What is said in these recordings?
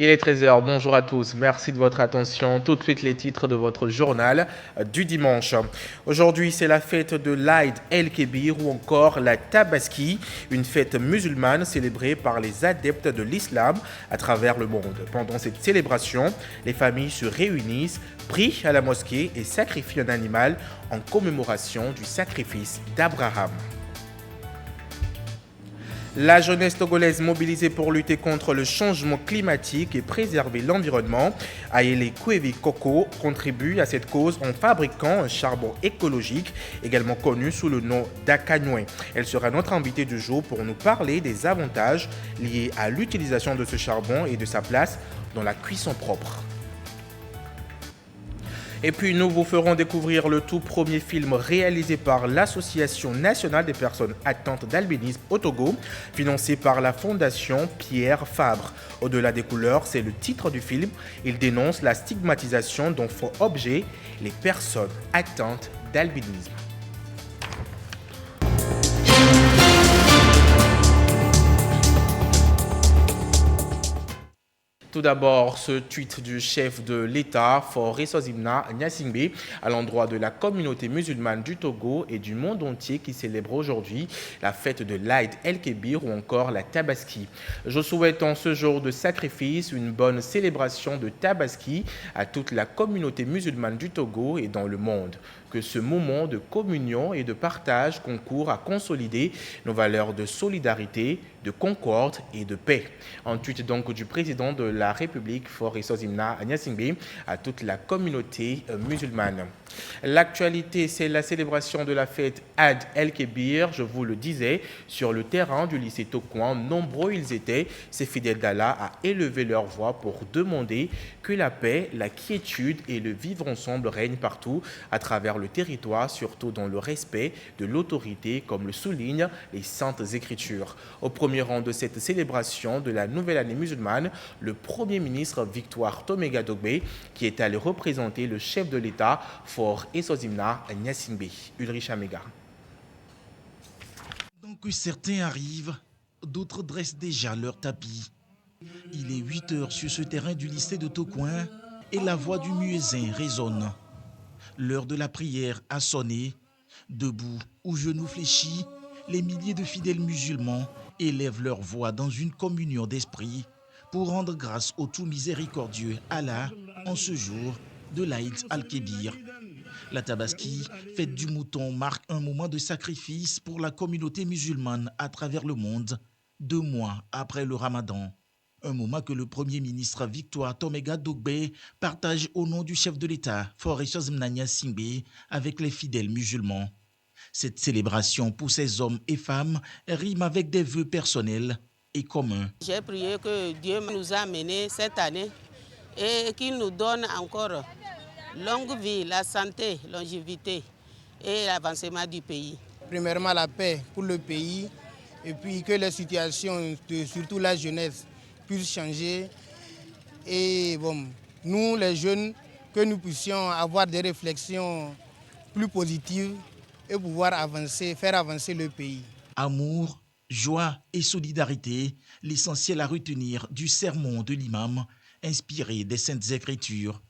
Il est 13 heures. Bonjour à tous, merci de votre attention. Tout de suite les titres de votre journal du dimanche. Aujourd'hui c'est la fête de l'Aïd el-Kébir ou encore la Tabaski, une fête musulmane célébrée par les adeptes de l'islam à travers le monde. Pendant cette célébration, les familles se réunissent, prient à la mosquée et sacrifient un animal en commémoration du sacrifice d'Abraham. La jeunesse togolaise mobilisée pour lutter contre le changement climatique et préserver l'environnement, Ayele Kwevi Koko, contribue à cette cause en fabriquant un charbon écologique, également connu sous le nom d'Akanyoué. Elle sera notre invitée du jour pour nous parler des avantages liés à l'utilisation de ce charbon et de sa place dans la cuisson propre. Et puis nous vous ferons découvrir le tout premier film réalisé par l'Association nationale des personnes atteintes d'albinisme au Togo, financé par la fondation Pierre Fabre. Au-delà des couleurs, c'est le titre du film. Il dénonce la stigmatisation dont font objet les personnes atteintes d'albinisme. Tout d'abord, ce tweet du chef de l'État, Faure Sozimna Gnassingbé, à l'endroit de la communauté musulmane du Togo et du monde entier qui célèbre aujourd'hui la fête de l'Aïd el-Kébir ou encore la Tabaski. Je souhaite en ce jour de sacrifice une bonne célébration de Tabaski à toute la communauté musulmane du Togo et dans le monde. Que ce moment de communion et de partage concourt à consolider nos valeurs de solidarité, de concorde et de paix. Un tweet donc du président de la République, Faure Sozimna Gnassingbé, à toute la communauté musulmane. L'actualité, c'est la célébration de la fête Aïd el-Kébir, je vous le disais, sur le terrain du lycée Tokouan. Nombreux ils étaient, ces fidèles d'Allah, à élever leur voix pour demander que la paix, la quiétude et le vivre ensemble règnent partout à travers le territoire, surtout dans le respect de l'autorité, comme le soulignent les Saintes Écritures. Au premier rang de cette célébration de la nouvelle année musulmane, le Premier ministre Victoire Tomega Dogbe, qui est allé représenter le chef de l'État, Faure Sozimna Gnassingbé. Ulrich Amega. Donc certains arrivent, d'autres dressent déjà leur tapis. Il est 8 heures sur ce terrain du lycée de Tokouin et la voix du muezzin résonne. L'heure de la prière a sonné. Debout ou genoux fléchis, les milliers de fidèles musulmans élèvent leur voix dans une communion d'esprit pour rendre grâce au tout miséricordieux Allah en ce jour de l'Aïd al-Kébir. La Tabaski, fête du mouton, marque un moment de sacrifice pour la communauté musulmane à travers le monde, 2 mois après le Ramadan. Un moment que le Premier ministre Victoire Tomega Dogbe partage au nom du chef de l'État, Faure Sozimna Gnassingbé, avec les fidèles musulmans. Cette célébration pour ces hommes et femmes rime avec des vœux personnels et communs. J'ai prié que Dieu nous a menés cette année et qu'il nous donne encore longue vie, la santé, longévité et l'avancement du pays. Premièrement, la paix pour le pays et puis que les situations, surtout la jeunesse, puissent changer. Et bon, nous, les jeunes, que nous puissions avoir des réflexions plus positives et pouvoir avancer, faire avancer le pays. Amour, joie et solidarité, l'essentiel à retenir du sermon de l'imam, inspiré des Saintes Écritures.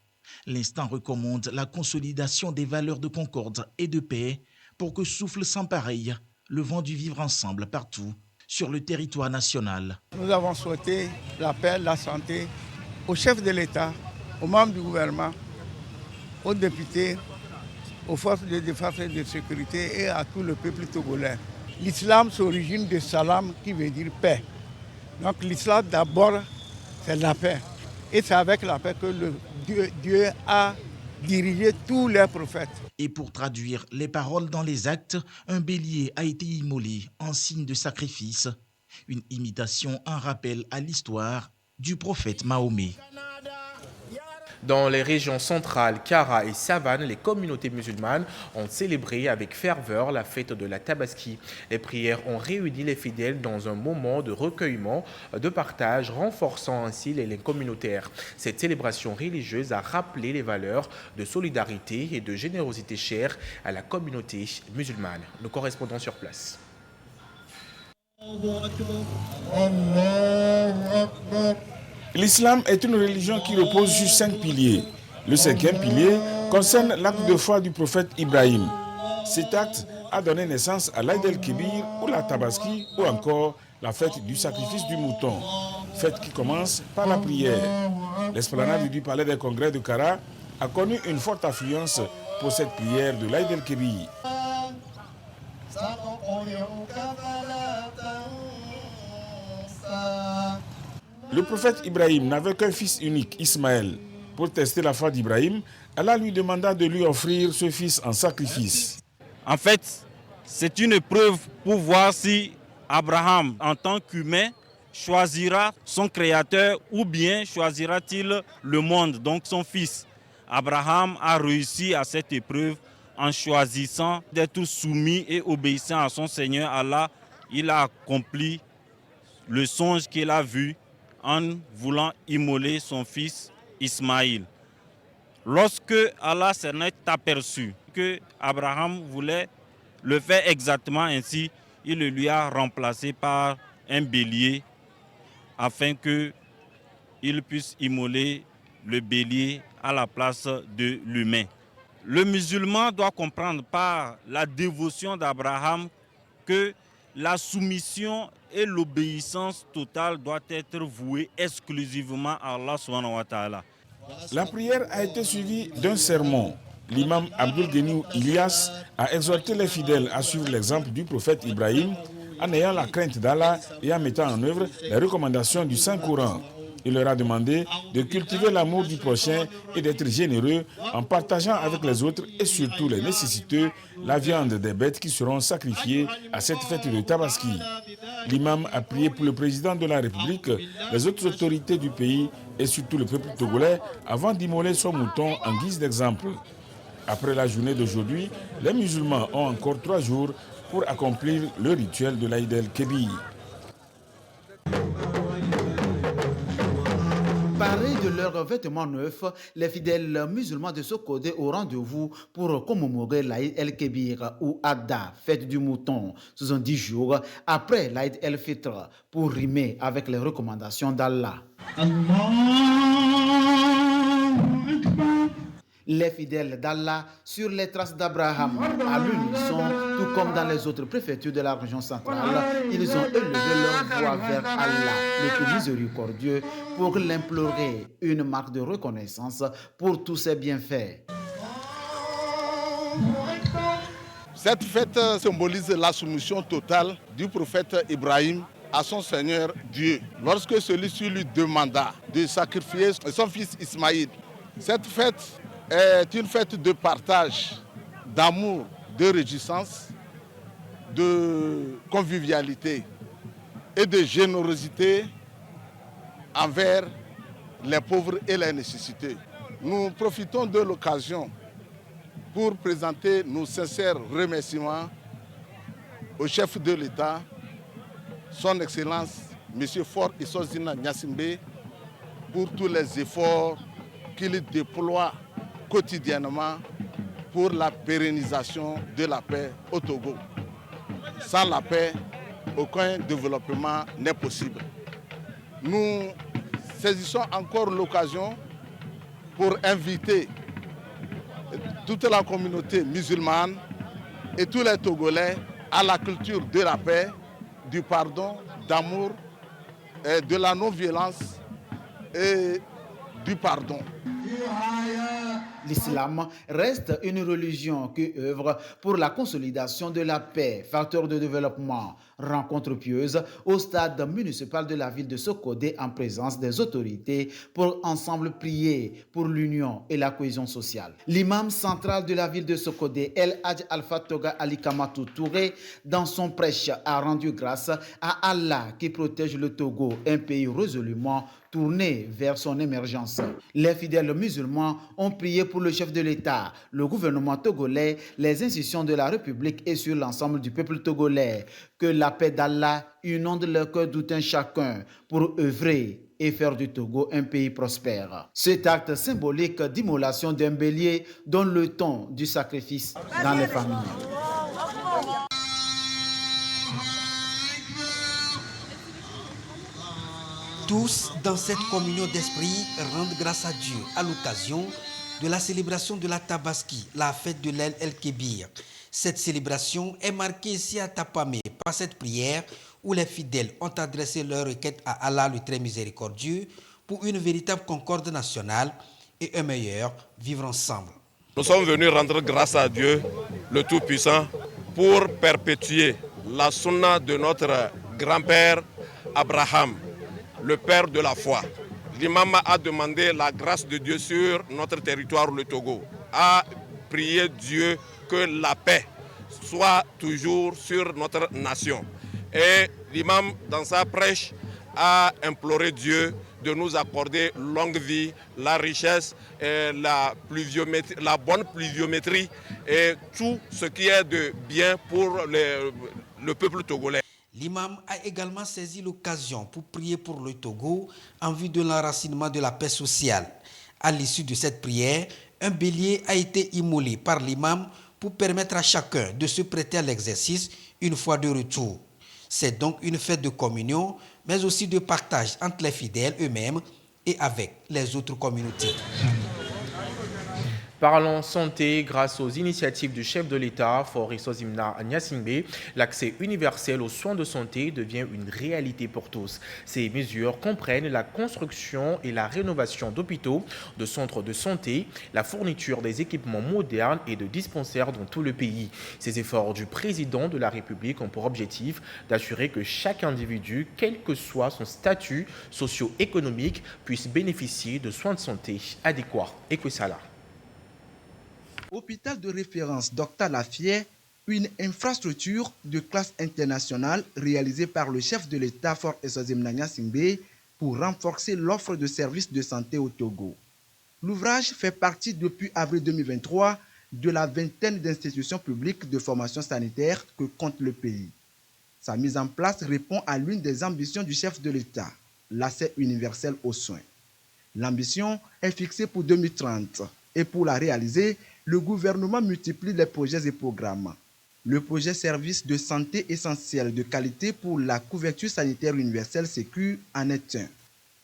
L'instant recommande la consolidation des valeurs de concorde et de paix pour que souffle sans pareil le vent du vivre ensemble partout sur le territoire national. Nous avons souhaité la paix, la santé au chef de l'État, aux membres du gouvernement, aux députés, aux forces de défense et de sécurité et à tout le peuple togolais. L'islam s'origine de salam qui veut dire paix. Donc l'islam d'abord c'est la paix. Et c'est avec la paix que Dieu a dirigé tous les prophètes. Et pour traduire les paroles dans les actes, un bélier a été immolé en signe de sacrifice. Une imitation, un rappel à l'histoire du prophète Mahomet. Dans les régions centrales, Kara et Savane, les communautés musulmanes ont célébré avec ferveur la fête de la Tabaski. Les prières ont réuni les fidèles dans un moment de recueillement, de partage, renforçant ainsi les liens communautaires. Cette célébration religieuse a rappelé les valeurs de solidarité et de générosité chères à la communauté musulmane. Nous correspondons sur place. L'islam est une religion qui repose sur 5 piliers. Le 5e pilier concerne l'acte de foi du prophète Ibrahim. Cet acte a donné naissance à l'Aïd el-Kébir ou la Tabaski ou encore la fête du sacrifice du mouton, fête qui commence par la prière. L'esplanade du palais des congrès de Kara a connu une forte affluence pour cette prière de l'Aïd el-Kébir. Le prophète Ibrahim n'avait qu'un fils unique, Ismaël. Pour tester la foi d'Ibrahim, Allah lui demanda de lui offrir ce fils en sacrifice. En fait, c'est une épreuve pour voir si Abraham, en tant qu'humain, choisira son créateur ou bien choisira-t-il le monde, donc son fils. Abraham a réussi à cette épreuve en choisissant d'être soumis et obéissant à son Seigneur Allah. Il a accompli le songe qu'il a vu en voulant immoler son fils Ismaïl. Lorsque Allah s'en est aperçu que Abraham voulait le faire exactement ainsi, il le lui a remplacé par un bélier afin qu'il puisse immoler le bélier à la place de l'humain. Le musulman doit comprendre par la dévotion d'Abraham que la soumission et l'obéissance totale doivent être vouées exclusivement à Allah subhanahu wa ta'ala. La prière a été suivie d'un sermon. L'imam Abdul Ghani Ilyas a exhorté les fidèles à suivre l'exemple du prophète Ibrahim en ayant la crainte d'Allah et en mettant en œuvre les recommandations du Saint-Coran. Il leur a demandé de cultiver l'amour du prochain et d'être généreux en partageant avec les autres et surtout les nécessiteux la viande des bêtes qui seront sacrifiées à cette fête de Tabaski. L'imam a prié pour le président de la République, les autres autorités du pays et surtout le peuple togolais avant d'immoler son mouton en guise d'exemple. Après la journée d'aujourd'hui, les musulmans ont encore 3 jours pour accomplir le rituel de l'Aïd el-Kébir. Parés de leurs vêtements neufs, les fidèles musulmans de Sokodé au rendez-vous pour commémorer l'Aïd el-Kébir ou Adha, fête du mouton, 70 jours après l'Aïd el-Fitr, pour rimer avec les recommandations d'Allah. Les fidèles d'Allah sur les traces d'Abraham, à l'unisson, tout comme dans les autres préfectures de la région centrale, ils ont élevé leur voix vers Allah, le tout miséricordieux, pour l'implorer, une marque de reconnaissance pour tous ses bienfaits. Cette fête symbolise la soumission totale du prophète Ibrahim à son Seigneur Dieu. Lorsque celui-ci lui demanda de sacrifier son fils Ismaïl, cette fête est une fête de partage, d'amour, de réjouissance, de convivialité et de générosité envers les pauvres et les nécessités. Nous profitons de l'occasion pour présenter nos sincères remerciements au chef de l'État, son Excellence, M. Faure Issozina Gnassingbé, pour tous les efforts qu'il déploie quotidiennement pour la pérennisation de la paix au Togo. Sans la paix, aucun développement n'est possible. Nous saisissons encore l'occasion pour inviter toute la communauté musulmane et tous les Togolais à la culture de la paix, du pardon, d'amour, de la non-violence et du pardon. L'islam reste une religion qui œuvre pour la consolidation de la paix, facteur de développement. Rencontre pieuse au stade municipal de la ville de Sokodé en présence des autorités pour ensemble prier pour l'union et la cohésion sociale. L'imam central de la ville de Sokodé, El Hadj Alpha Toga Ali Kamatou Touré, dans son prêche a rendu grâce à Allah qui protège le Togo, un pays résolument tourné vers son émergence. Les fidèles musulmans ont prié pour le chef de l'État, le gouvernement togolais, les institutions de la République et sur l'ensemble du peuple togolais. Que la paix d'Allah inonde le cœur d'un chacun pour œuvrer et faire du Togo un pays prospère. Cet acte symbolique d'immolation d'un bélier donne le ton du sacrifice dans les familles. Tous, dans cette communion d'esprit, rendent grâce à Dieu à l'occasion de la célébration de la Tabaski, la fête de l'Eid el-Kébir. Cette célébration est marquée ici à Tapamé par cette prière où les fidèles ont adressé leur requête à Allah le très miséricordieux pour une véritable concorde nationale et un meilleur vivre ensemble. Nous sommes venus rendre grâce à Dieu, le Tout-Puissant, pour perpétuer la sunna de notre grand-père Abraham, le père de la foi. L'imam a demandé la grâce de Dieu sur notre territoire, le Togo, a prié Dieu que la paix soit toujours sur notre nation. Et l'imam, dans sa prêche, a imploré Dieu de nous accorder longue vie, la richesse, et la bonne pluviométrie et tout ce qui est de bien pour le peuple togolais. L'imam a également saisi l'occasion pour prier pour le Togo en vue de l'enracinement de la paix sociale. À l'issue de cette prière, un bélier a été immolé par l'imam pour permettre à chacun de se prêter à l'exercice une fois de retour. C'est donc une fête de communion, mais aussi de partage entre les fidèles eux-mêmes et avec les autres communautés. Parlons santé, grâce aux initiatives du chef de l'État, Faure Essozimna Gnassingbé, l'accès universel aux soins de santé devient une réalité pour tous. Ces mesures comprennent la construction et la rénovation d'hôpitaux, de centres de santé, la fourniture des équipements modernes et de dispensaires dans tout le pays. Ces efforts du président de la République ont pour objectif d'assurer que chaque individu, quel que soit son statut socio-économique, puisse bénéficier de soins de santé adéquats. Et que ça là. Hôpital de référence Dr Lafier, une infrastructure de classe internationale réalisée par le chef de l'État Faure Essozimna Gnassingbé pour renforcer l'offre de services de santé au Togo. L'ouvrage fait partie depuis avril 2023 de la vingtaine d'institutions publiques de formation sanitaire que compte le pays. Sa mise en place répond à l'une des ambitions du chef de l'État, l'accès universel aux soins. L'ambition est fixée pour 2030 et pour la réaliser, le gouvernement multiplie les projets et programmes. Le projet Service de santé essentiel de qualité pour la couverture sanitaire universelle Sécu en est un.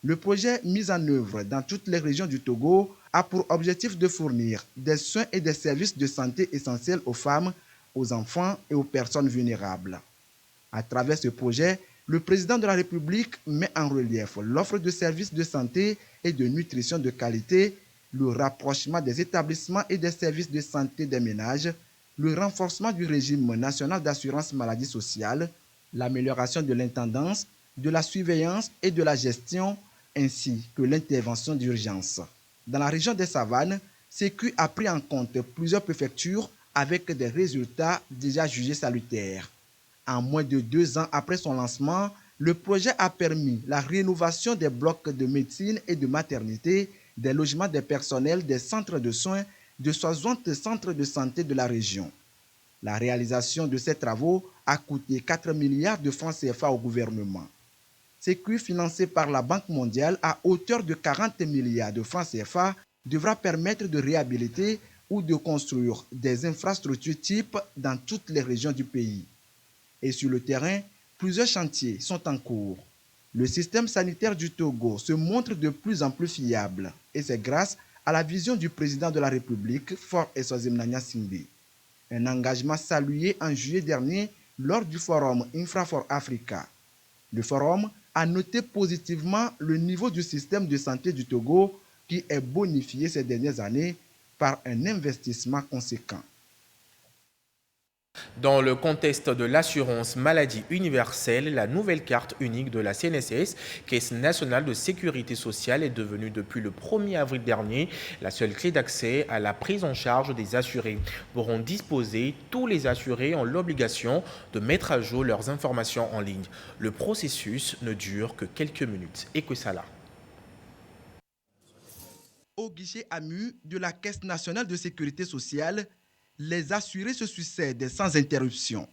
Le projet mis en œuvre dans toutes les régions du Togo a pour objectif de fournir des soins et des services de santé essentiels aux femmes, aux enfants et aux personnes vulnérables. À travers ce projet, le président de la République met en relief l'offre de services de santé et de nutrition de qualité, le rapprochement des établissements et des services de santé des ménages, le renforcement du régime national d'assurance maladie sociale, l'amélioration de l'intendance, de la surveillance et de la gestion, ainsi que l'intervention d'urgence. Dans la région des Savanes, Sécu a pris en compte plusieurs préfectures avec des résultats déjà jugés salutaires. En moins de 2 ans après son lancement, le projet a permis la rénovation des blocs de médecine et de maternité, des logements des personnels, des centres de soins, de 60 centres de santé de la région. La réalisation de ces travaux a coûté 4 milliards de francs CFA au gouvernement. Sécu, financé par la Banque mondiale à hauteur de 40 milliards de francs CFA, devra permettre de réhabiliter ou de construire des infrastructures types dans toutes les régions du pays. Et sur le terrain, plusieurs chantiers sont en cours. Le système sanitaire du Togo se montre de plus en plus fiable et c'est grâce à la vision du président de la République, Faure Essozimna Gnassingbé. Un engagement salué en juillet dernier lors du forum Infrafor Africa. Le forum a noté positivement le niveau du système de santé du Togo qui est bonifié ces dernières années par un investissement conséquent. Dans le contexte de l'assurance maladie universelle, la nouvelle carte unique de la CNSS, Caisse nationale de sécurité sociale, est devenue depuis le 1er avril dernier la seule clé d'accès à la prise en charge des assurés. Pourront disposer, tous les assurés ont l'obligation de mettre à jour leurs informations en ligne. Le processus ne dure que quelques minutes. Et que ça là. Au guichet AMU de la Caisse nationale de sécurité sociale, les assurés se succèdent sans interruption.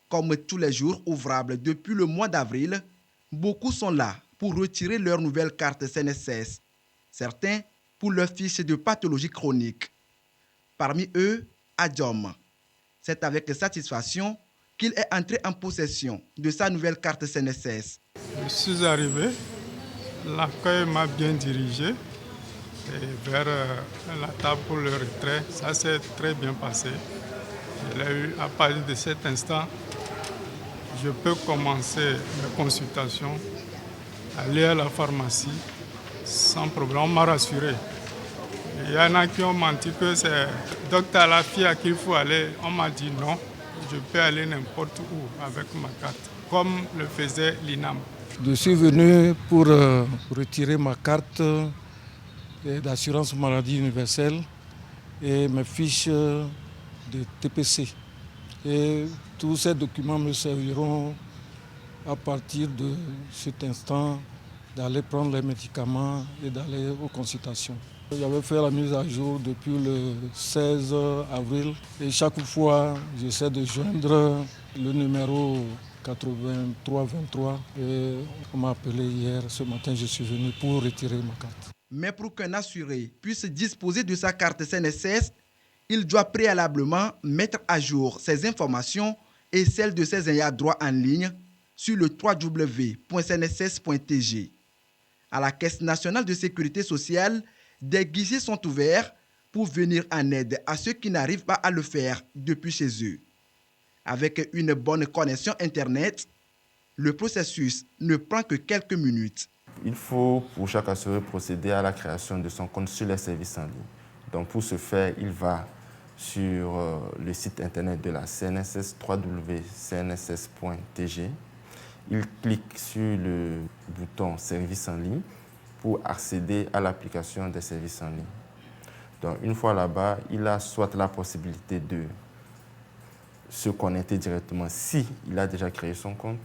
Comme tous les jours ouvrables depuis le mois d'avril, beaucoup sont là pour retirer leur nouvelle carte CNSS, certains pour leur fiche de pathologie chronique. Parmi eux, Adjom. C'est avec satisfaction qu'il est entré en possession de sa nouvelle carte CNSS. Je suis arrivé L'accueil m'a bien dirigé vers la table pour le retrait. Ça s'est très bien passé. Je l'ai eu à partir de cet instant. Je peux commencer mes consultations, aller à la pharmacie sans problème. On m'a rassuré. Il y en a qui ont menti que c'est docteur Lafia qu'il faut aller. On m'a dit non, je peux aller n'importe où avec ma carte, comme le faisait l'INAM. Je suis venu pour retirer ma carte d'assurance maladie universelle et mes fiches de TPC. Et tous ces documents me serviront à partir de cet instant d'aller prendre les médicaments et d'aller aux consultations. J'avais fait la mise à jour depuis le 16 avril et chaque fois j'essaie de joindre le numéro 8323 et on m'a appelé hier. Ce matin, je suis venu pour retirer ma carte. Mais pour qu'un assuré puisse disposer de sa carte CNSS, il doit préalablement mettre à jour ses informations et celles de ses ayants droit en ligne sur le www.cnss.tg. À la Caisse nationale de sécurité sociale, des guichets sont ouverts pour venir en aide à ceux qui n'arrivent pas à le faire depuis chez eux. Avec une bonne connexion Internet, le processus ne prend que quelques minutes. Il faut pour chaque assuré procéder à la création de son compte sur les services en ligne. Donc pour ce faire, il va sur le site internet de la CNSS, www.cnss.tg. Il clique sur le bouton services en ligne pour accéder à l'application des services en ligne. Donc une fois là-bas, il a soit la possibilité de se connecter directement s'il a déjà créé son compte,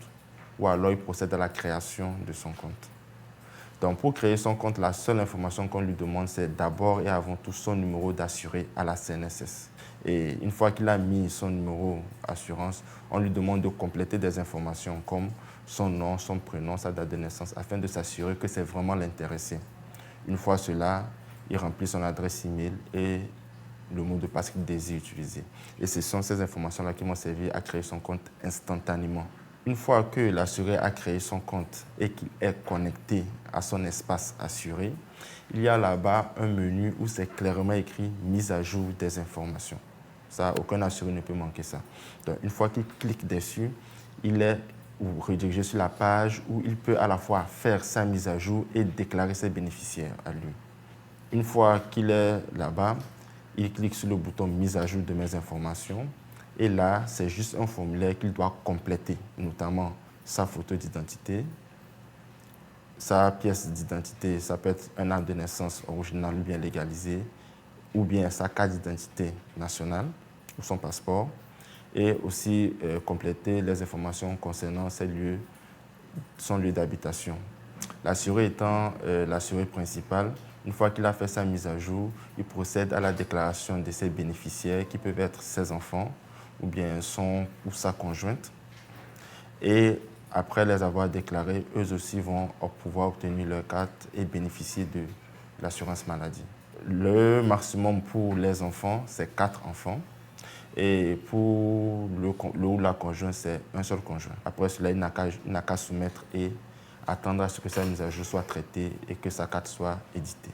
ou alors il procède à la création de son compte. Donc pour créer son compte, la seule information qu'on lui demande, c'est d'abord et avant tout son numéro d'assuré à la CNSS. Et une fois qu'il a mis son numéro d'assurance, on lui demande de compléter des informations comme son nom, son prénom, sa date de naissance, afin de s'assurer que c'est vraiment l'intéressé. Une fois cela, il remplit son adresse email et le mot de passe qu'il désire utiliser. Et ce sont ces informations-là qui m'ont servi à créer son compte instantanément. Une fois que l'assuré a créé son compte et qu'il est connecté à son espace assuré, il y a là-bas un menu où c'est clairement écrit « Mise à jour des informations ». Ça, aucun assuré ne peut manquer ça. Donc, une fois qu'il clique dessus, il est redirigé sur la page où il peut à la fois faire sa mise à jour et déclarer ses bénéficiaires à lui. Une fois qu'il est là-bas, il clique sur le bouton « Mise à jour de mes informations ». Et là, c'est juste un formulaire qu'il doit compléter, notamment sa photo d'identité, sa pièce d'identité, ça peut être un acte de naissance original ou bien légalisé, ou bien sa carte d'identité nationale ou son passeport, et aussi compléter les informations concernant son lieu d'habitation. L'assuré étant l'assuré principal, une fois qu'il a fait sa mise à jour, il procède à la déclaration de ses bénéficiaires qui peuvent être ses enfants, ou bien son ou sa conjointe. Et après les avoir déclarés, eux aussi vont pouvoir obtenir leur carte et bénéficier de l'assurance maladie. Le maximum pour les enfants, c'est 4 enfants. Et pour le ou la conjointe, c'est un seul conjoint. Après cela, il n'a qu'à soumettre et attendre à ce que sa mise à jour soit traitée et que sa carte soit éditée.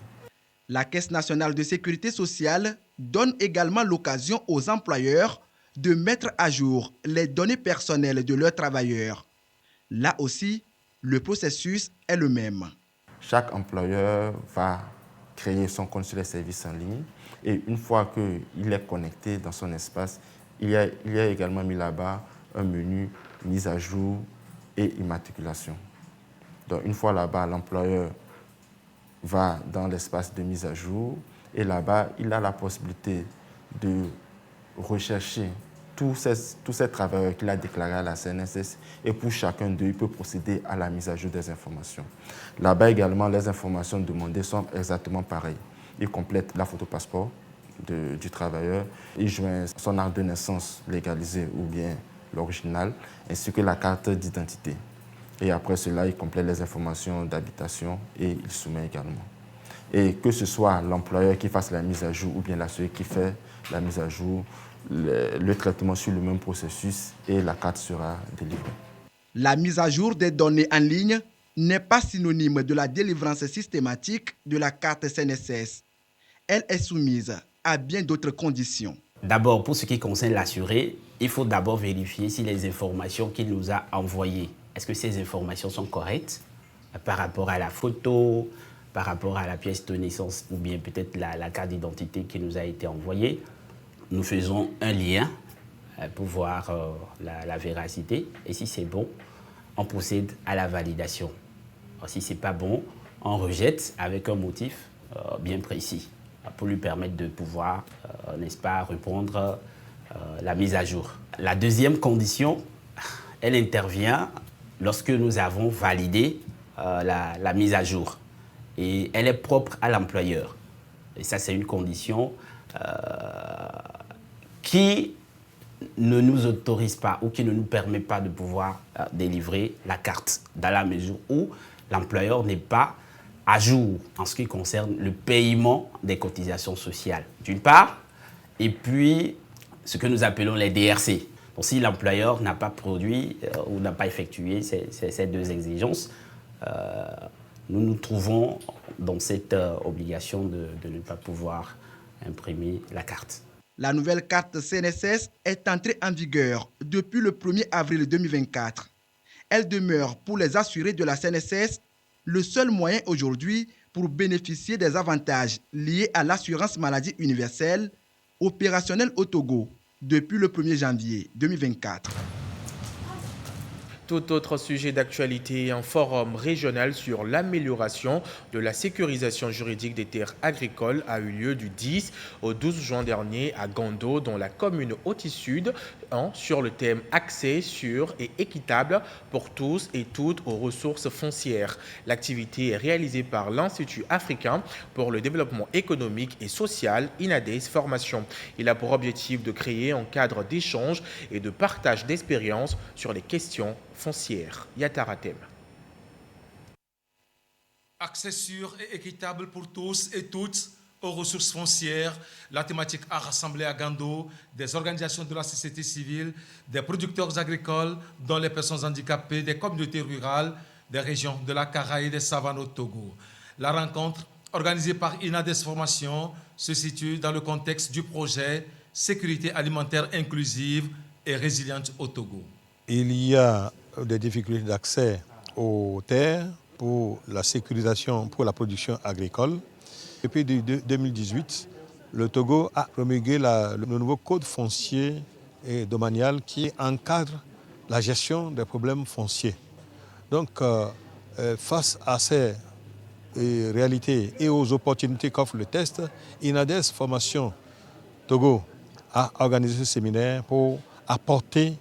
La Caisse nationale de sécurité sociale donne également l'occasion aux employeurs de mettre à jour les données personnelles de leurs travailleurs. Là aussi, le processus est le même. Chaque employeur va créer son compte sur les services en ligne et une fois qu'il est connecté dans son espace, il y a également mis là-bas un menu mise à jour et immatriculation. Donc une fois là-bas, l'employeur va dans l'espace de mise à jour et là-bas, il a la possibilité de rechercher tous ces travailleurs qu'il a déclarés à la CNSS et pour chacun d'eux, il peut procéder à la mise à jour des informations. Là-bas également, les informations demandées sont exactement pareilles. Il complète la photo passeport du travailleur, il joint son acte de naissance légalisé ou bien l'original, ainsi que la carte d'identité. Et après cela, il complète les informations d'habitation et il soumet également. Et que ce soit l'employeur qui fasse la mise à jour ou bien l'assuré qui fait la mise à jour, le traitement sur le même processus et la carte sera délivrée. La mise à jour des données en ligne n'est pas synonyme de la délivrance systématique de la carte CNSS. Elle est soumise à bien d'autres conditions. D'abord, pour ce qui concerne l'assuré, il faut d'abord vérifier si les informations qu'il nous a envoyées, est-ce que ces informations sont correctes par rapport à la photo, par rapport à la pièce de naissance ou bien peut-être la carte d'identité qui nous a été envoyée. Nous faisons un lien pour voir la véracité et si c'est bon, on procède à la validation. Alors, si ce n'est pas bon, on rejette avec un motif bien précis pour lui permettre de pouvoir, n'est-ce pas, reprendre la mise à jour. La deuxième condition, elle intervient lorsque nous avons validé la mise à jour. Et elle est propre à l'employeur. Et ça, c'est une condition qui ne nous autorise pas ou qui ne nous permet pas de pouvoir délivrer la carte, dans la mesure où l'employeur n'est pas à jour en ce qui concerne le paiement des cotisations sociales, d'une part, et puis ce que nous appelons les DRC. Donc, si l'employeur n'a pas produit ou n'a pas effectué ces deux exigences, nous nous trouvons dans cette obligation de ne pas pouvoir imprimer la carte. La nouvelle carte CNSS est entrée en vigueur depuis le 1er avril 2024. Elle demeure pour les assurés de la CNSS le seul moyen aujourd'hui pour bénéficier des avantages liés à l'assurance maladie universelle opérationnelle au Togo depuis le 1er janvier 2024. Tout autre sujet d'actualité, un forum régional sur l'amélioration de la sécurisation juridique des terres agricoles a eu lieu du 10 au 12 juin dernier à Gando, dans la commune Oti-Sud, sur le thème « Accès sûr et équitable pour tous et toutes aux ressources foncières ». L'activité est réalisée par l'Institut africain pour le développement économique et social, INADES Formation. Il a pour objectif de créer un cadre d'échange et de partage d'expériences sur les questions foncière. Yataratem. Accès sûr et équitable pour tous et toutes aux ressources foncières. La thématique a rassemblé à Gando des organisations de la société civile, des producteurs agricoles, dont les personnes handicapées, des communautés rurales, des régions de la Kara et des savanes au Togo. La rencontre, organisée par INADES Formation, se situe dans le contexte du projet Sécurité alimentaire inclusive et résiliente au Togo. Il y a des difficultés d'accès aux terres pour la sécurisation, pour la production agricole. Depuis 2018, le Togo a promulgué le nouveau code foncier et domanial qui encadre la gestion des problèmes fonciers. Donc, face à ces réalités et aux opportunités qu'offre le test, INADES Formation Togo a organisé ce séminaire pour apporter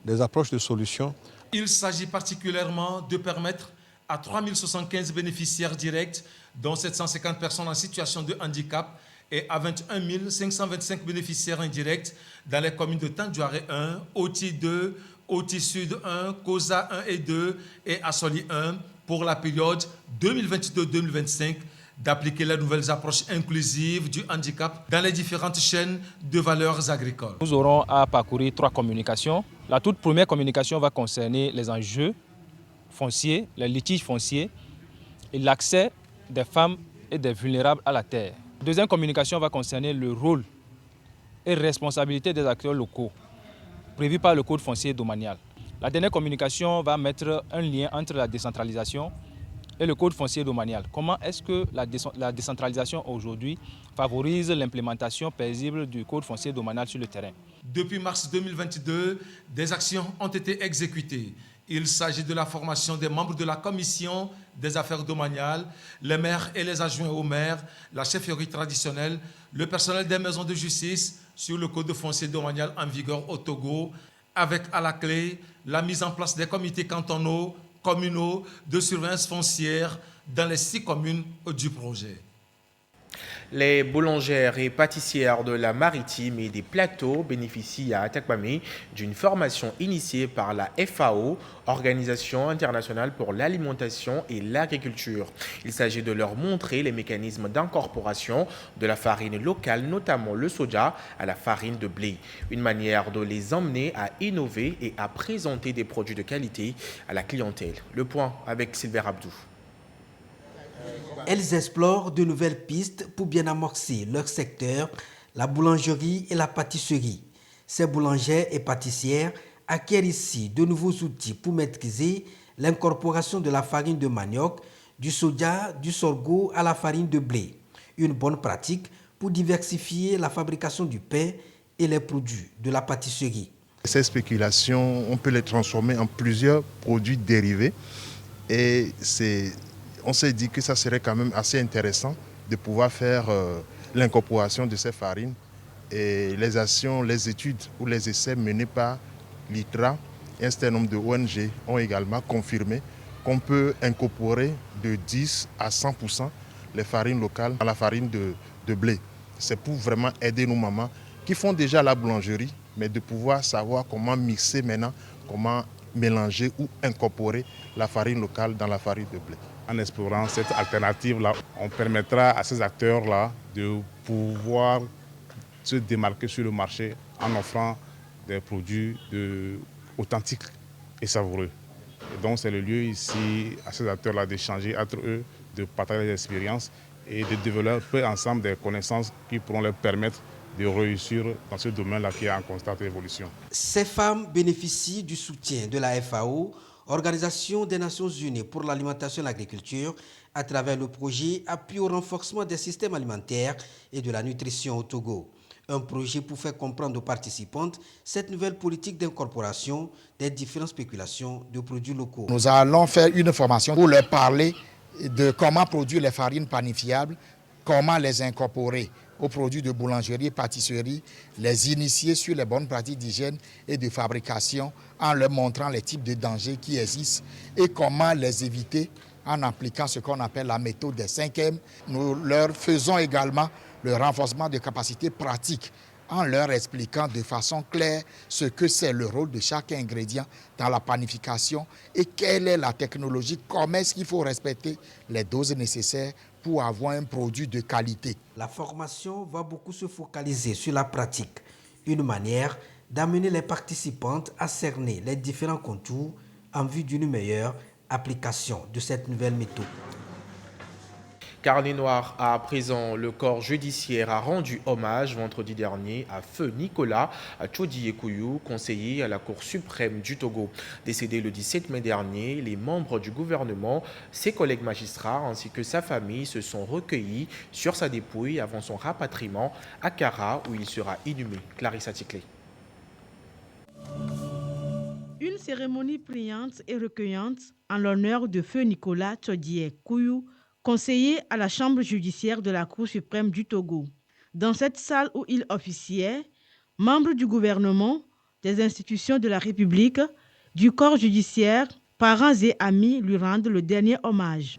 des approches de solutions. Il s'agit particulièrement de permettre à 3075 bénéficiaires directs, dont 750 personnes en situation de handicap, et à 21 525 bénéficiaires indirects dans les communes de Tandjouaré 1, Oti 2, Oti Sud 1, Koza 1 et 2 et Assoli 1 pour la période 2022-2025, d'appliquer les nouvelles approches inclusives du handicap dans les différentes chaînes de valeurs agricoles. Nous aurons à parcourir 3 communications. La toute première communication va concerner les enjeux fonciers, les litiges fonciers et l'accès des femmes et des vulnérables à la terre. La deuxième communication va concerner le rôle et responsabilité des acteurs locaux prévus par le Code foncier domanial. La dernière communication va mettre un lien entre la décentralisation et le Code foncier domanial. Comment est-ce que la décentralisation aujourd'hui favorise l'implémentation paisible du Code foncier domanial sur le terrain? Depuis mars 2022, des actions ont été exécutées. Il s'agit de la formation des membres de la commission des affaires domaniales, les maires et les adjoints aux maires, la chefferie traditionnelle, le personnel des maisons de justice sur le Code foncier domanial en vigueur au Togo, avec à la clé la mise en place des comités cantonaux, communaux de surveillance foncière dans les 6 communes du projet. Les boulangères et pâtissières de la Maritime et des Plateaux bénéficient à Atakpamé d'une formation initiée par la FAO, Organisation internationale pour l'alimentation et l'agriculture. Il s'agit de leur montrer les mécanismes d'incorporation de la farine locale, notamment le soja, à la farine de blé. Une manière de les emmener à innover et à présenter des produits de qualité à la clientèle. Le point avec Sylvain Abdou. Elles explorent de nouvelles pistes pour bien amorcer leur secteur, la boulangerie et la pâtisserie. Ces boulangères et pâtissières acquièrent ici de nouveaux outils pour maîtriser l'incorporation de la farine de manioc, du soja, du sorgho à la farine de blé. Une bonne pratique pour diversifier la fabrication du pain et les produits de la pâtisserie. Ces spéculations, on peut les transformer en plusieurs produits dérivés et on s'est dit que ça serait quand même assez intéressant de pouvoir faire l'incorporation de ces farines. Et les actions, les études ou les essais menés par l'ITRA et un certain nombre de ONG ont également confirmé qu'on peut incorporer de 10 à 100% les farines locales à la farine de blé. C'est pour vraiment aider nos mamans qui font déjà la boulangerie, mais de pouvoir savoir comment mixer maintenant, comment mélanger ou incorporer la farine locale dans la farine de blé. En explorant cette alternative-là, on permettra à ces acteurs-là de pouvoir se démarquer sur le marché en offrant des produits authentiques et savoureux. Et donc c'est le lieu ici à ces acteurs-là d'échanger entre eux, de partager des expériences et de développer ensemble des connaissances qui pourront leur permettre de réussir dans ce domaine-là qui est en constante évolution. Ces femmes bénéficient du soutien de la FAO, Organisation des Nations Unies pour l'alimentation et l'agriculture, à travers le projet Appui au renforcement des systèmes alimentaires et de la nutrition au Togo. Un projet pour faire comprendre aux participantes cette nouvelle politique d'incorporation des différentes spéculations de produits locaux. Nous allons faire une formation pour leur parler de comment produire les farines panifiables, comment les incorporer aux produits de boulangerie et pâtisserie, les initier sur les bonnes pratiques d'hygiène et de fabrication en leur montrant les types de dangers qui existent et comment les éviter en appliquant ce qu'on appelle la méthode des 5M. Nous leur faisons également le renforcement de capacités pratiques en leur expliquant de façon claire ce que c'est le rôle de chaque ingrédient dans la panification et quelle est la technologie, comment est-ce qu'il faut respecter les doses nécessaires pour avoir un produit de qualité. La formation va beaucoup se focaliser sur la pratique, une manière d'amener les participantes à cerner les différents contours en vue d'une meilleure application de cette nouvelle méthode. Carnet noir à présent, le corps judiciaire a rendu hommage vendredi dernier à Feu Nicolas Tchodi-Ekouyou, conseiller à la Cour suprême du Togo. Décédé le 17 mai dernier, les membres du gouvernement, ses collègues magistrats ainsi que sa famille se sont recueillis sur sa dépouille avant son rapatriement à Kara où il sera inhumé. Clarissa Ticlé. Une cérémonie priante et recueillante en l'honneur de Feu Nicolas Tchodi-Ekouyou, conseiller à la chambre judiciaire de la Cour suprême du Togo. Dans cette salle où il officiait, membres du gouvernement, des institutions de la République, du corps judiciaire, parents et amis lui rendent le dernier hommage.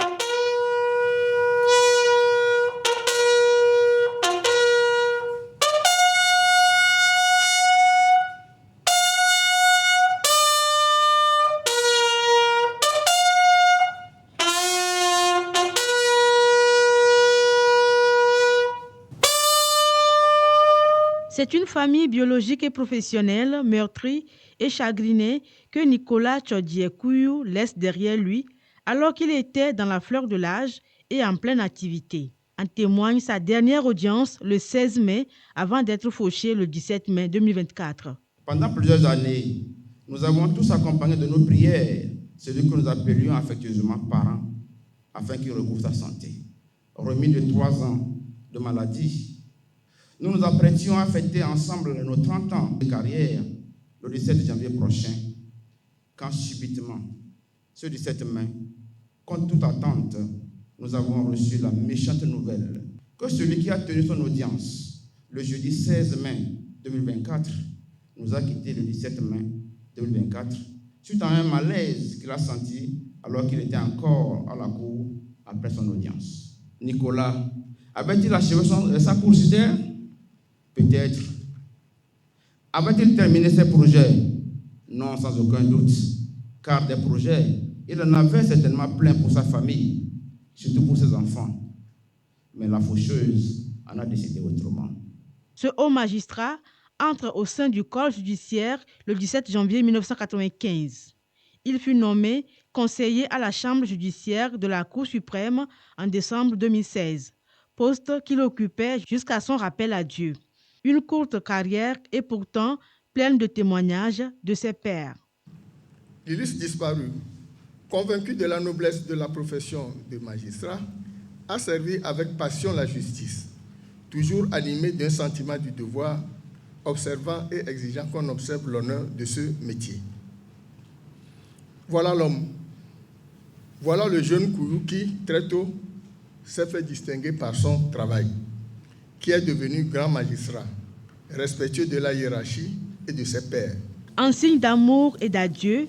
C'est une famille biologique et professionnelle meurtrie et chagrinée que Nicolas Tchodi-Ekouyou laisse derrière lui alors qu'il était dans la fleur de l'âge et en pleine activité. En témoigne sa dernière audience le 16 mai avant d'être fauché le 17 mai 2024. Pendant plusieurs années, nous avons tous accompagné de nos prières celui que nous appelions affectueusement parent afin qu'il recouvre sa santé. Remis de 3 ans de maladie, nous nous apprêtions à fêter ensemble nos 30 ans de carrière le 17 janvier prochain, quand subitement, ce 17 mai, contre toute attente, nous avons reçu la méchante nouvelle que celui qui a tenu son audience le jeudi 16 mai 2024 nous a quittés le 17 mai 2024 suite à un malaise qu'il a senti alors qu'il était encore à la cour après son audience. Nicolas Avait-il achevé sa course judiciaire? Peut-être. Avait-il terminé ses projets? Non, sans aucun doute. Car des projets, il en avait certainement plein pour sa famille, surtout pour ses enfants. Mais la faucheuse en a décidé autrement. Ce haut magistrat entre au sein du corps judiciaire le 17 janvier 1995. Il fut nommé conseiller à la chambre judiciaire de la Cour suprême en décembre 2016, poste qu'il occupait jusqu'à son rappel à Dieu. Une courte carrière et pourtant pleine de témoignages de ses pairs. L'illustre disparu, convaincu de la noblesse de la profession de magistrat, a servi avec passion la justice, toujours animé d'un sentiment du devoir, observant et exigeant qu'on observe l'honneur de ce métier. Voilà l'homme. Voilà le jeune Kouyou qui, très tôt, s'est fait distinguer par son travail, qui est devenu grand magistrat, respectueux de la hiérarchie et de ses pairs. En signe d'amour et d'adieu,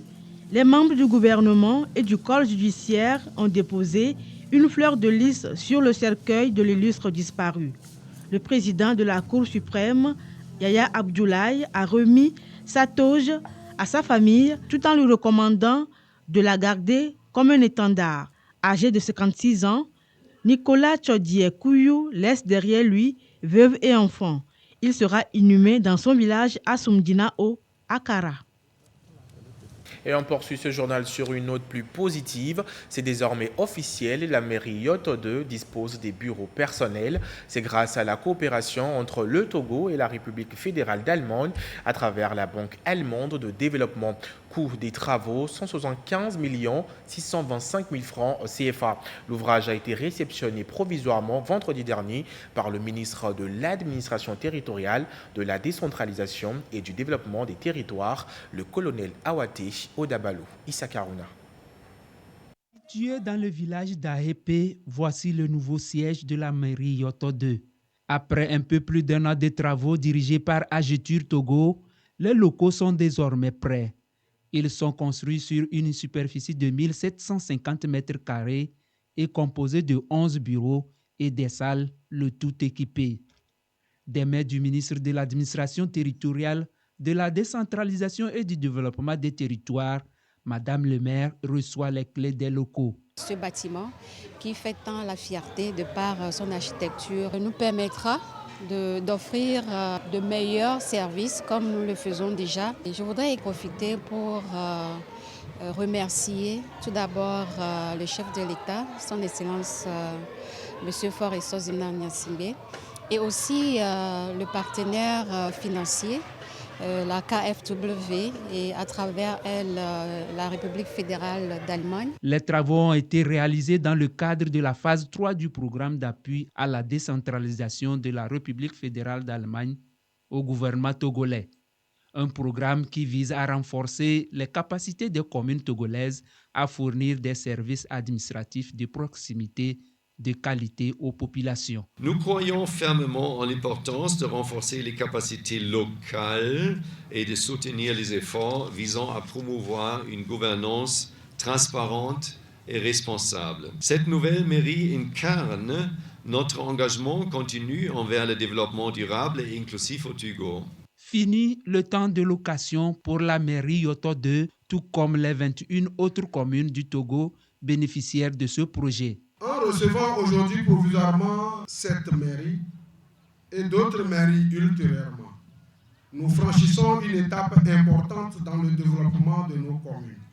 les membres du gouvernement et du corps judiciaire ont déposé une fleur de lys sur le cercueil de l'illustre disparu. Le président de la Cour suprême, Yaya Abdoulaye, a remis sa toge à sa famille tout en lui recommandant de la garder comme un étendard. Âgé de 56 ans, Nicolas Tchodié Kouyou laisse derrière lui veuve et enfants. Il sera inhumé dans son village à Soumdina au Akara. Et on poursuit ce journal sur une note plus positive. C'est désormais officiel, la mairie Yoto 2 dispose des bureaux personnels. C'est grâce à la coopération entre le Togo et la République fédérale d'Allemagne à travers la Banque allemande de développement. Coût des travaux, 175 625 000 francs CFA. L'ouvrage a été réceptionné provisoirement vendredi dernier par le ministre de l'Administration territoriale, de la décentralisation et du développement des territoires, le colonel Awate Odabalou. Issa Karuna. Situé dans le village d'Ahepe, voici le nouveau siège de la mairie Yoto 2. Après un peu plus d'un an de travaux dirigés par Agetur Togo, les locaux sont désormais prêts. Ils sont construits sur une superficie de 1750 m² et composés de 11 bureaux et des salles, le tout équipé. Des mains du ministre de l'Administration territoriale, de la décentralisation et du développement des territoires, Madame le maire reçoit les clés des locaux. Ce bâtiment, qui fait tant la fierté de par son architecture, nous permettra d'offrir de meilleurs services comme nous le faisons déjà. Et je voudrais y profiter pour remercier tout d'abord le chef de l'État, son Excellence M. Faure Essozimna Gnassingbé, et aussi le partenaire financier, la KfW, et à travers elle, la République fédérale d'Allemagne. Les travaux ont été réalisés dans le cadre de la phase 3 du programme d'appui à la décentralisation de la République fédérale d'Allemagne au gouvernement togolais. Un programme qui vise à renforcer les capacités des communes togolaises à fournir des services administratifs de proximité de qualité aux populations. Nous croyons fermement en l'importance de renforcer les capacités locales et de soutenir les efforts visant à promouvoir une gouvernance transparente et responsable. Cette nouvelle mairie incarne notre engagement continu envers le développement durable et inclusif au Togo. Fini le temps de location pour la mairie Yoto 2, tout comme les 21 autres communes du Togo bénéficiaires de ce projet. En recevant aujourd'hui provisoirement cette mairie et d'autres mairies ultérieurement, nous franchissons une étape importante dans le développement de nos communes.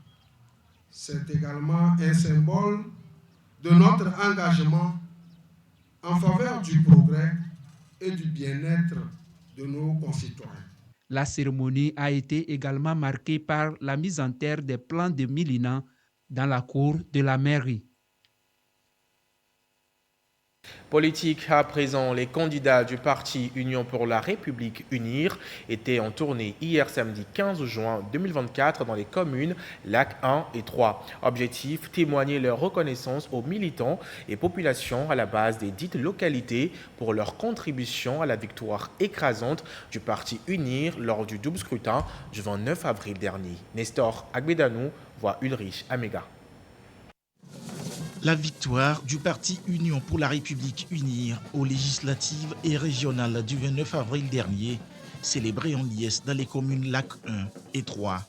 C'est également un symbole de notre engagement en faveur du progrès et du bien-être de nos concitoyens. La cérémonie a été également marquée par la mise en terre des plans de Milina dans la cour de la mairie. Politique à présent, les candidats du parti Union pour la République Unir étaient en tournée hier samedi 15 juin 2024 dans les communes Lac 1 et 3. Objectif, témoigner leur reconnaissance aux militants et populations à la base des dites localités pour leur contribution à la victoire écrasante du parti Unir lors du double scrutin du 29 avril dernier. Nestor Agbedanou voit Ulrich Amega. La victoire du parti Union pour la République Unir aux législatives et régionales du 29 avril dernier, célébrée en liesse dans les communes Lac 1 et 3.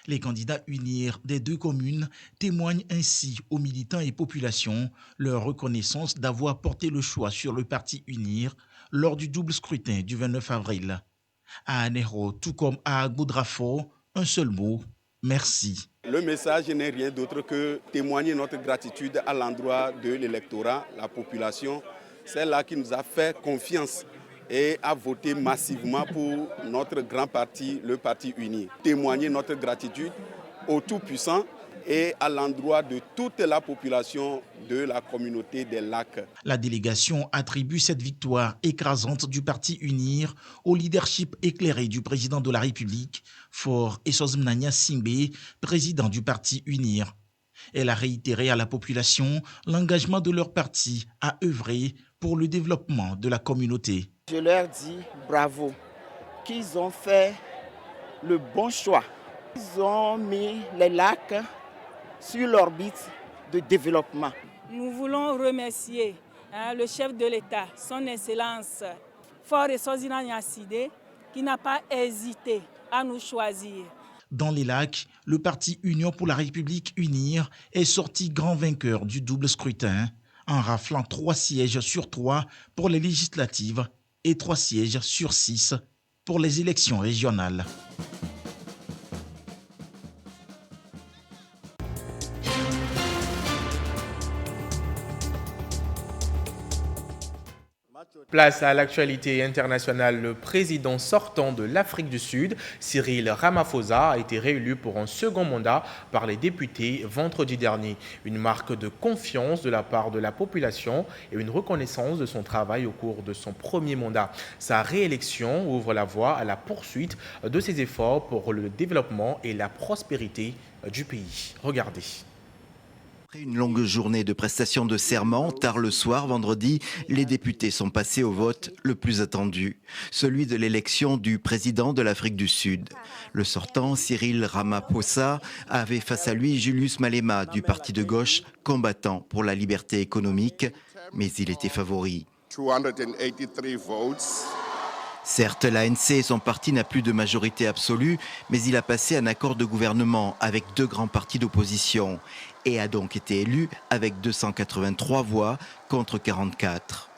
Les candidats Unir des deux communes témoignent ainsi aux militants et populations leur reconnaissance d'avoir porté le choix sur le parti Unir lors du double scrutin du 29 avril. À Anéro, tout comme à Goudrafo, un seul mot, merci. Le message n'est rien d'autre que témoigner notre gratitude à l'endroit de l'électorat, la population, celle-là qui nous a fait confiance et a voté massivement pour notre grand parti, le Parti Uni. Témoigner notre gratitude au Tout-Puissant et à l'endroit de toute la population de la communauté des Lacs. La délégation attribue cette victoire écrasante du Parti Unir au leadership éclairé du président de la République, Faure Essozimna Gnassingbé, président du Parti Unir. Elle a réitéré à la population l'engagement de leur parti à œuvrer pour le développement de la communauté. Je leur dis bravo, qu'ils ont fait le bon choix. Ils ont mis les lacs sur l'orbite de développement. Nous voulons remercier le chef de l'État, son Excellence Faure Essozimna Gnassingbé, qui n'a pas hésité à nous choisir. Dans les Lacs, le parti Union pour la République Unir est sorti grand vainqueur du double scrutin, en raflant 3 sièges sur 3 pour les législatives et 3 sièges sur 6 pour les élections régionales. Place à l'actualité internationale. Le président sortant de l'Afrique du Sud, Cyril Ramaphosa, a été réélu pour un second mandat par les députés vendredi dernier. Une marque de confiance de la part de la population et une reconnaissance de son travail au cours de son premier mandat. Sa réélection ouvre la voie à la poursuite de ses efforts pour le développement et la prospérité du pays. Regardez. Après une longue journée de prestation de serment, tard le soir, vendredi, les députés sont passés au vote le plus attendu, celui de l'élection du président de l'Afrique du Sud. Le sortant, Cyril Ramaphosa, avait face à lui Julius Malema du parti de gauche combattant pour la liberté économique, mais il était favori. 283 votes. Certes, l'ANC et son parti n'a plus de majorité absolue, mais il a passé un accord de gouvernement avec 2 grands partis d'opposition et a donc été élu avec 283 voix contre 44.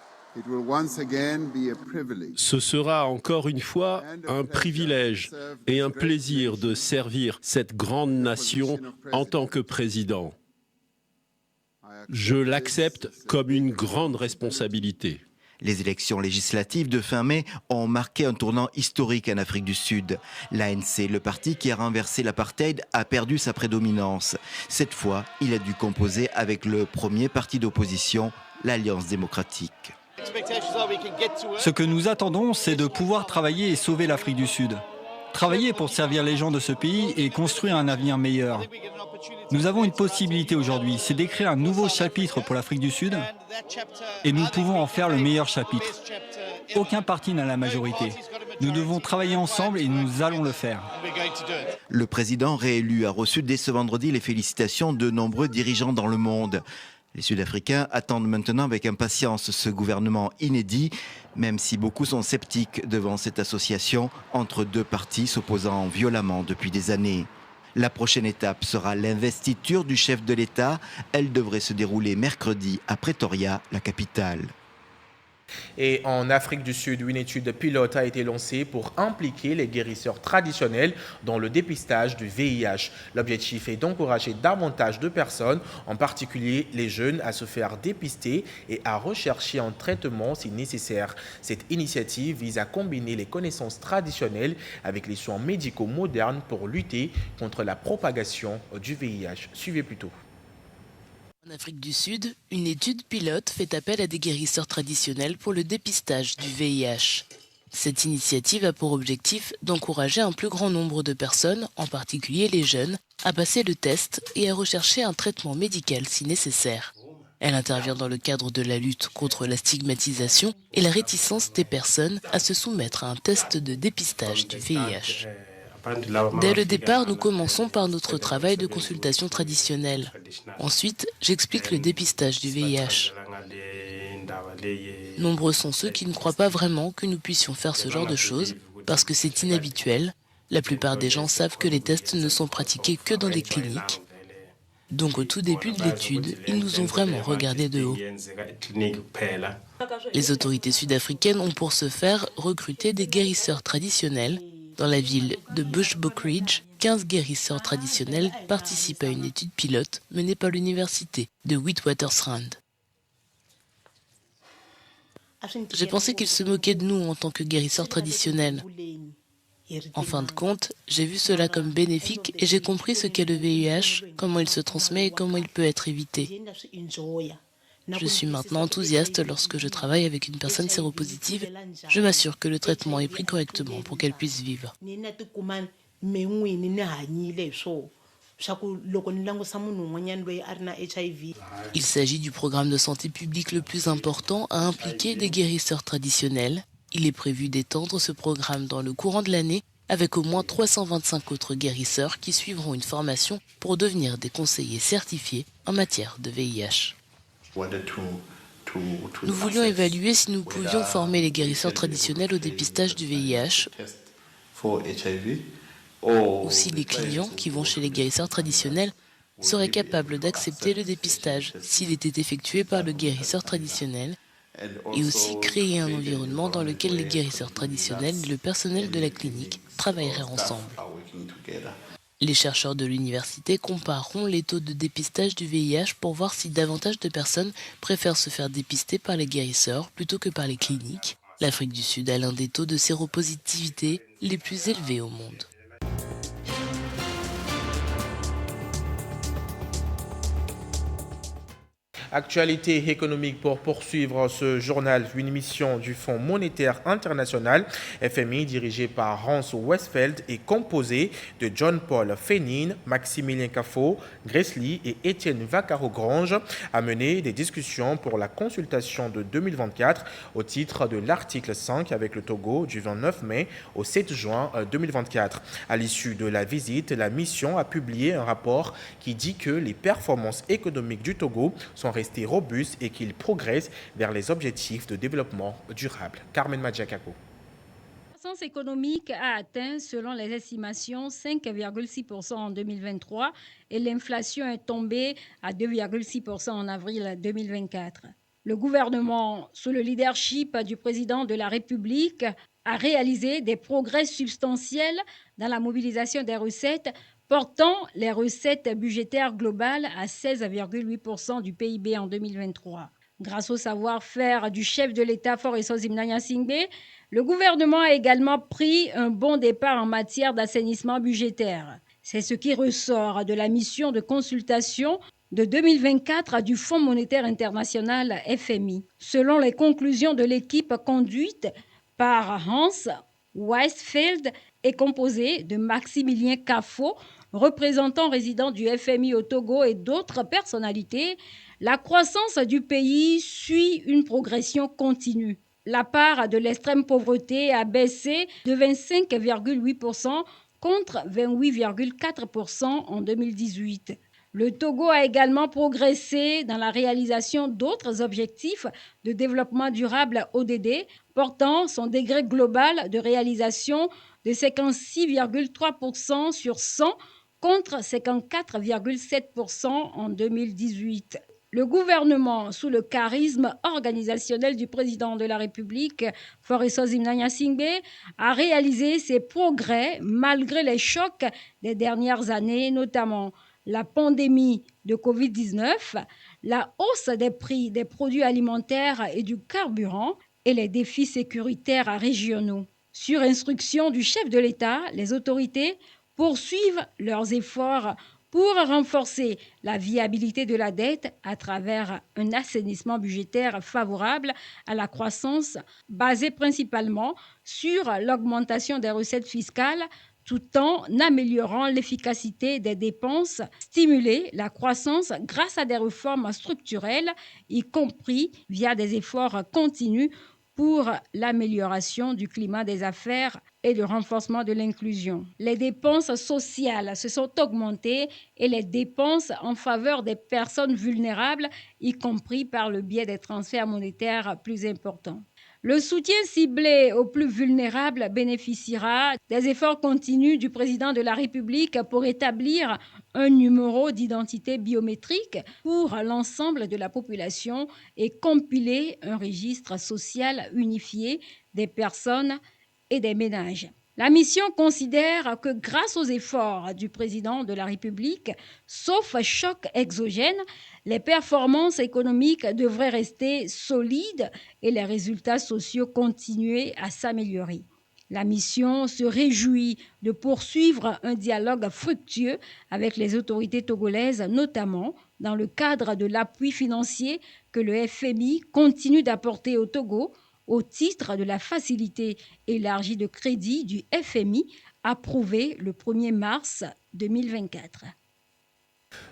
Ce sera encore une fois un privilège et un plaisir de servir cette grande nation en tant que président. Je l'accepte comme une grande responsabilité. Les élections législatives de fin mai ont marqué un tournant historique en Afrique du Sud. L'ANC, le parti qui a renversé l'apartheid, a perdu sa prédominance. Cette fois, il a dû composer avec le premier parti d'opposition, l'Alliance démocratique. Ce que nous attendons, c'est de pouvoir travailler et sauver l'Afrique du Sud. Travailler pour servir les gens de ce pays et construire un avenir meilleur. Nous avons une possibilité aujourd'hui, c'est d'écrire un nouveau chapitre pour l'Afrique du Sud et nous pouvons en faire le meilleur chapitre. Aucun parti n'a la majorité. Nous devons travailler ensemble et nous allons le faire. Le président réélu a reçu dès ce vendredi les félicitations de nombreux dirigeants dans le monde. Les Sud-Africains attendent maintenant avec impatience ce gouvernement inédit, même si beaucoup sont sceptiques devant cette association entre 2 partis s'opposant violemment depuis des années. La prochaine étape sera l'investiture du chef de l'État. Elle devrait se dérouler mercredi à Pretoria, la capitale. Et en Afrique du Sud, une étude pilote a été lancée pour impliquer les guérisseurs traditionnels dans le dépistage du VIH. L'objectif est d'encourager davantage de personnes, en particulier les jeunes, à se faire dépister et à rechercher un traitement si nécessaire. Cette initiative vise à combiner les connaissances traditionnelles avec les soins médicaux modernes pour lutter contre la propagation du VIH. Suivez plutôt. En Afrique du Sud, une étude pilote fait appel à des guérisseurs traditionnels pour le dépistage du VIH. Cette initiative a pour objectif d'encourager un plus grand nombre de personnes, en particulier les jeunes, à passer le test et à rechercher un traitement médical si nécessaire. Elle intervient dans le cadre de la lutte contre la stigmatisation et la réticence des personnes à se soumettre à un test de dépistage du VIH. Dès le départ, nous commençons par notre travail de consultation traditionnelle. Ensuite, j'explique le dépistage du VIH. Nombreux sont ceux qui ne croient pas vraiment que nous puissions faire ce genre de choses parce que c'est inhabituel. La plupart des gens savent que les tests ne sont pratiqués que dans des cliniques. Donc au tout début de l'étude, ils nous ont vraiment regardé de haut. Les autorités sud-africaines ont pour ce faire recruté des guérisseurs traditionnels. Dans la ville de Bushbuckridge, 15 guérisseurs traditionnels participent à une étude pilote menée par l'université de Witwatersrand. J'ai pensé qu'ils se moquaient de nous en tant que guérisseurs traditionnels. En fin de compte, j'ai vu cela comme bénéfique et j'ai compris ce qu'est le VIH, comment il se transmet et comment il peut être évité. Je suis maintenant enthousiaste lorsque je travaille avec une personne séropositive. Je m'assure que le traitement est pris correctement pour qu'elle puisse vivre. Il s'agit du programme de santé publique le plus important à impliquer des guérisseurs traditionnels. Il est prévu d'étendre ce programme dans le courant de l'année avec au moins 325 autres guérisseurs qui suivront une formation pour devenir des conseillers certifiés en matière de VIH. Nous voulions évaluer si nous pouvions former les guérisseurs traditionnels au dépistage du VIH ou si les clients qui vont chez les guérisseurs traditionnels seraient capables d'accepter le dépistage s'il était effectué par le guérisseur traditionnel et aussi créer un environnement dans lequel les guérisseurs traditionnels et le personnel de la clinique travailleraient ensemble. Les chercheurs de l'université compareront les taux de dépistage du VIH pour voir si davantage de personnes préfèrent se faire dépister par les guérisseurs plutôt que par les cliniques. L'Afrique du Sud a l'un des taux de séropositivité les plus élevés au monde. Actualité économique pour poursuivre ce journal, une émission du Fonds monétaire international, FMI, dirigé par Hans Westfeld et composé de John-Paul Fenin, Maximilien Cafo, Grace Lee et Étienne Vaccaro-Grange, a mené des discussions pour la consultation de 2024 au titre de l'article 5 avec le Togo du 29 mai au 7 juin 2024. À l'issue de la visite, la mission a publié un rapport qui dit que les performances économiques du Togo sont restées robustes et qu'il progresse vers les objectifs de développement durable. Carmen Madjakako. La croissance économique a atteint, selon les estimations, 5,6% en 2023 et l'inflation est tombée à 2,6% en avril 2024. Le gouvernement, sous le leadership du président de la République, a réalisé des progrès substantiels dans la mobilisation des recettes, portant les recettes budgétaires globales à 16,8% du PIB en 2023. Grâce au savoir-faire du chef de l'État, Faure Essozimna Gnassingbé, le gouvernement a également pris un bon départ en matière d'assainissement budgétaire. C'est ce qui ressort de la mission de consultation de 2024 du Fonds monétaire international FMI. Selon les conclusions de l'équipe conduite par Hans Westfeld et composée de Maximilien Cafo, représentant résident du FMI au Togo et d'autres personnalités, la croissance du pays suit une progression continue. La part de l'extrême pauvreté a baissé de 25,8% contre 28,4% en 2018. Le Togo a également progressé dans la réalisation d'autres objectifs de développement durable ODD, portant son degré global de réalisation de 56,3% sur 100 contre 54,7% en 2018. Le gouvernement, sous le charisme organisationnel du président de la République, Faure Essozimna Gnassingbé, a réalisé ses progrès malgré les chocs des dernières années, notamment la pandémie de Covid-19, la hausse des prix des produits alimentaires et du carburant et les défis sécuritaires régionaux. Sur instruction du chef de l'État, les autorités poursuivent leurs efforts pour renforcer la viabilité de la dette à travers un assainissement budgétaire favorable à la croissance basé principalement sur l'augmentation des recettes fiscales tout en améliorant l'efficacité des dépenses, stimuler la croissance grâce à des réformes structurelles, y compris via des efforts continus pour l'amélioration du climat des affaires et le renforcement de l'inclusion. Les dépenses sociales se sont augmentées et les dépenses en faveur des personnes vulnérables, y compris par le biais des transferts monétaires plus importants. Le soutien ciblé aux plus vulnérables bénéficiera des efforts continus du président de la République pour établir un numéro d'identité biométrique pour l'ensemble de la population et compiler un registre social unifié des personnes et des ménages. La mission considère que grâce aux efforts du président de la République, sauf choc exogène, les performances économiques devraient rester solides et les résultats sociaux continuer à s'améliorer. La mission se réjouit de poursuivre un dialogue fructueux avec les autorités togolaises, notamment dans le cadre de l'appui financier que le FMI continue d'apporter au Togo au titre de la facilité élargie de crédit du FMI approuvée le 1er mars 2024.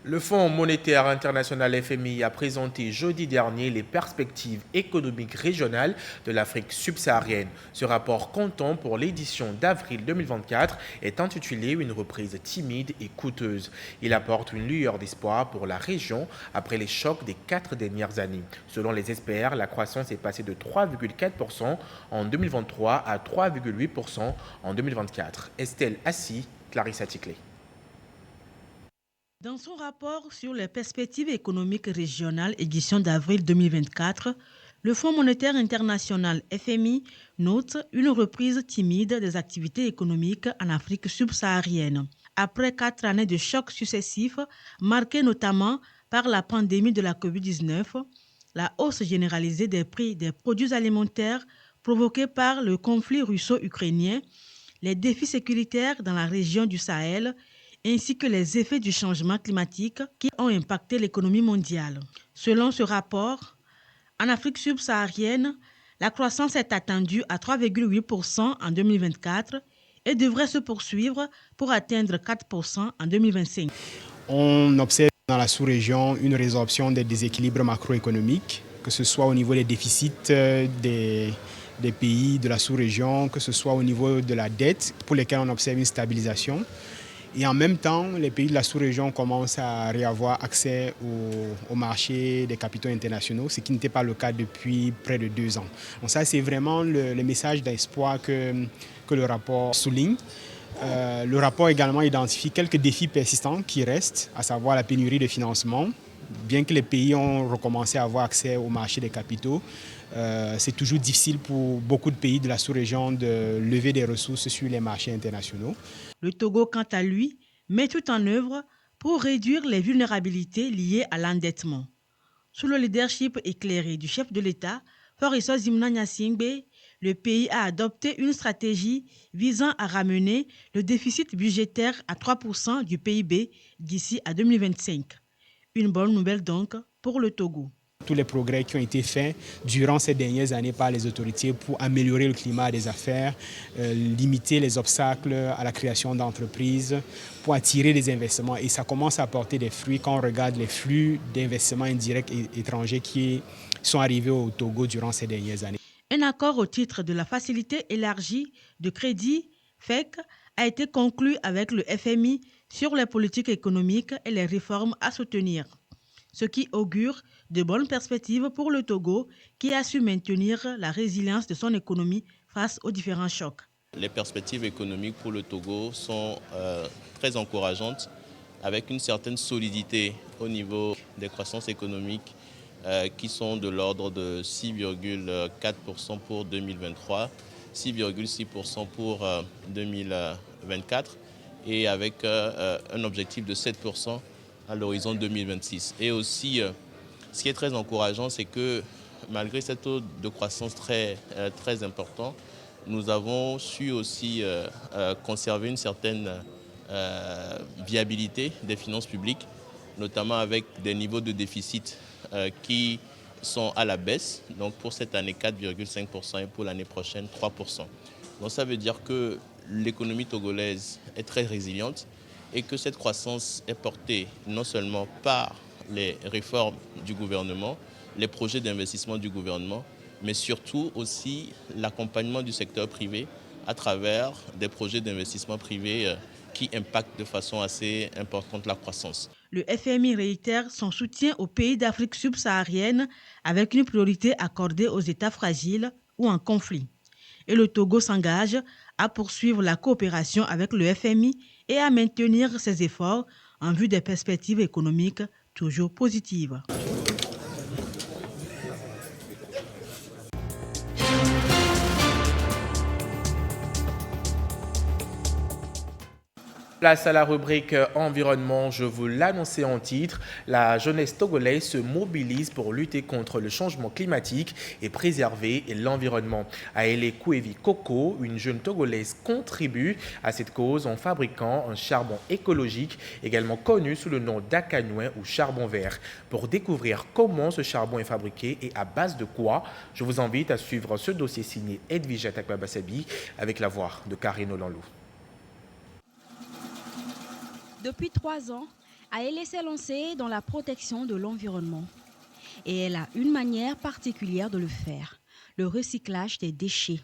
Le Fonds monétaire international FMI a présenté jeudi dernier les perspectives économiques régionales de l'Afrique subsaharienne. Ce rapport comptant pour l'édition d'avril 2024 est intitulé « Une reprise timide et coûteuse ». Il apporte une lueur d'espoir pour la région après les chocs des 4 dernières années. Selon les experts, la croissance est passée de 3,4% en 2023 à 3,8% en 2024. Estelle Assi, Clarissa Ticlé. Dans son rapport sur les perspectives économiques régionales édition d'avril 2024, le Fonds monétaire international FMI note une reprise timide des activités économiques en Afrique subsaharienne. Après 4 années de chocs successifs, marqués notamment par la pandémie de la COVID-19, la hausse généralisée des prix des produits alimentaires provoquée par le conflit russo-ukrainien, les défis sécuritaires dans la région du Sahel, ainsi que les effets du changement climatique qui ont impacté l'économie mondiale. Selon ce rapport, en Afrique subsaharienne, la croissance est attendue à 3,8% en 2024 et devrait se poursuivre pour atteindre 4% en 2025. On observe dans la sous-région une résorption des déséquilibres macroéconomiques, que ce soit au niveau des déficits des pays de la sous-région, que ce soit au niveau de la dette, pour lesquels on observe une stabilisation. Et en même temps, les pays de la sous-région commencent à réavoir accès au marché des capitaux internationaux, ce qui n'était pas le cas depuis près de 2 ans. Donc ça, c'est vraiment le message d'espoir que le rapport souligne. Le rapport également identifie quelques défis persistants qui restent, à savoir la pénurie de financement. Bien que les pays ont recommencé à avoir accès au marché des capitaux, c'est toujours difficile pour beaucoup de pays de la sous-région de lever des ressources sur les marchés internationaux. Le Togo, quant à lui, met tout en œuvre pour réduire les vulnérabilités liées à l'endettement. Sous le leadership éclairé du chef de l'État, Faure Essozimna Gnassingbé, le pays a adopté une stratégie visant à ramener le déficit budgétaire à 3% du PIB d'ici à 2025. Une bonne nouvelle donc pour le Togo. Tous les progrès qui ont été faits durant ces dernières années par les autorités pour améliorer le climat des affaires, limiter les obstacles à la création d'entreprises, pour attirer des investissements. Et ça commence à porter des fruits quand on regarde les flux d'investissements indirects et étrangers qui sont arrivés au Togo durant ces dernières années. Un accord au titre de la facilité élargie de crédit FEC a été conclu avec le FMI sur les politiques économiques et les réformes à soutenir, ce qui augure de bonnes perspectives pour le Togo qui a su maintenir la résilience de son économie face aux différents chocs. Les perspectives économiques pour le Togo sont très encourageantes, avec une certaine solidité au niveau des croissances économiques qui sont de l'ordre de 6,4% pour 2023, 6,6% pour 2024 et avec un objectif de 7% à l'horizon 2026. Et aussi, ce qui est très encourageant, c'est que malgré cette taux de croissance très important, nous avons su aussi conserver une certaine viabilité des finances publiques, notamment avec des niveaux de déficit qui sont à la baisse. Donc pour cette année, 4,5% et pour l'année prochaine, 3%. Donc ça veut dire que l'économie togolaise est très résiliente et que cette croissance est portée non seulement par les réformes du gouvernement, les projets d'investissement du gouvernement, mais surtout aussi l'accompagnement du secteur privé à travers des projets d'investissement privé qui impactent de façon assez importante la croissance. Le FMI réitère son soutien aux pays d'Afrique subsaharienne avec une priorité accordée aux États fragiles ou en conflit. Et le Togo s'engage à poursuivre la coopération avec le FMI et à maintenir ses efforts en vue des perspectives économiques toujours positives. Place à la rubrique environnement, je vous l'annonçais en titre, la jeunesse togolaise se mobilise pour lutter contre le changement climatique et préserver l'environnement. Aele Kouevi Koko, une jeune togolaise, contribue à cette cause en fabriquant un charbon écologique, également connu sous le nom d'Akanyouin ou charbon vert. Pour découvrir comment ce charbon est fabriqué et à base de quoi, je vous invite à suivre ce dossier signé Edwige Atakbabasabi avec la voix de Karine Olanlou. Depuis 3 ans, Aele s'est lancée dans la protection de l'environnement. Et elle a une manière particulière de le faire, le recyclage des déchets.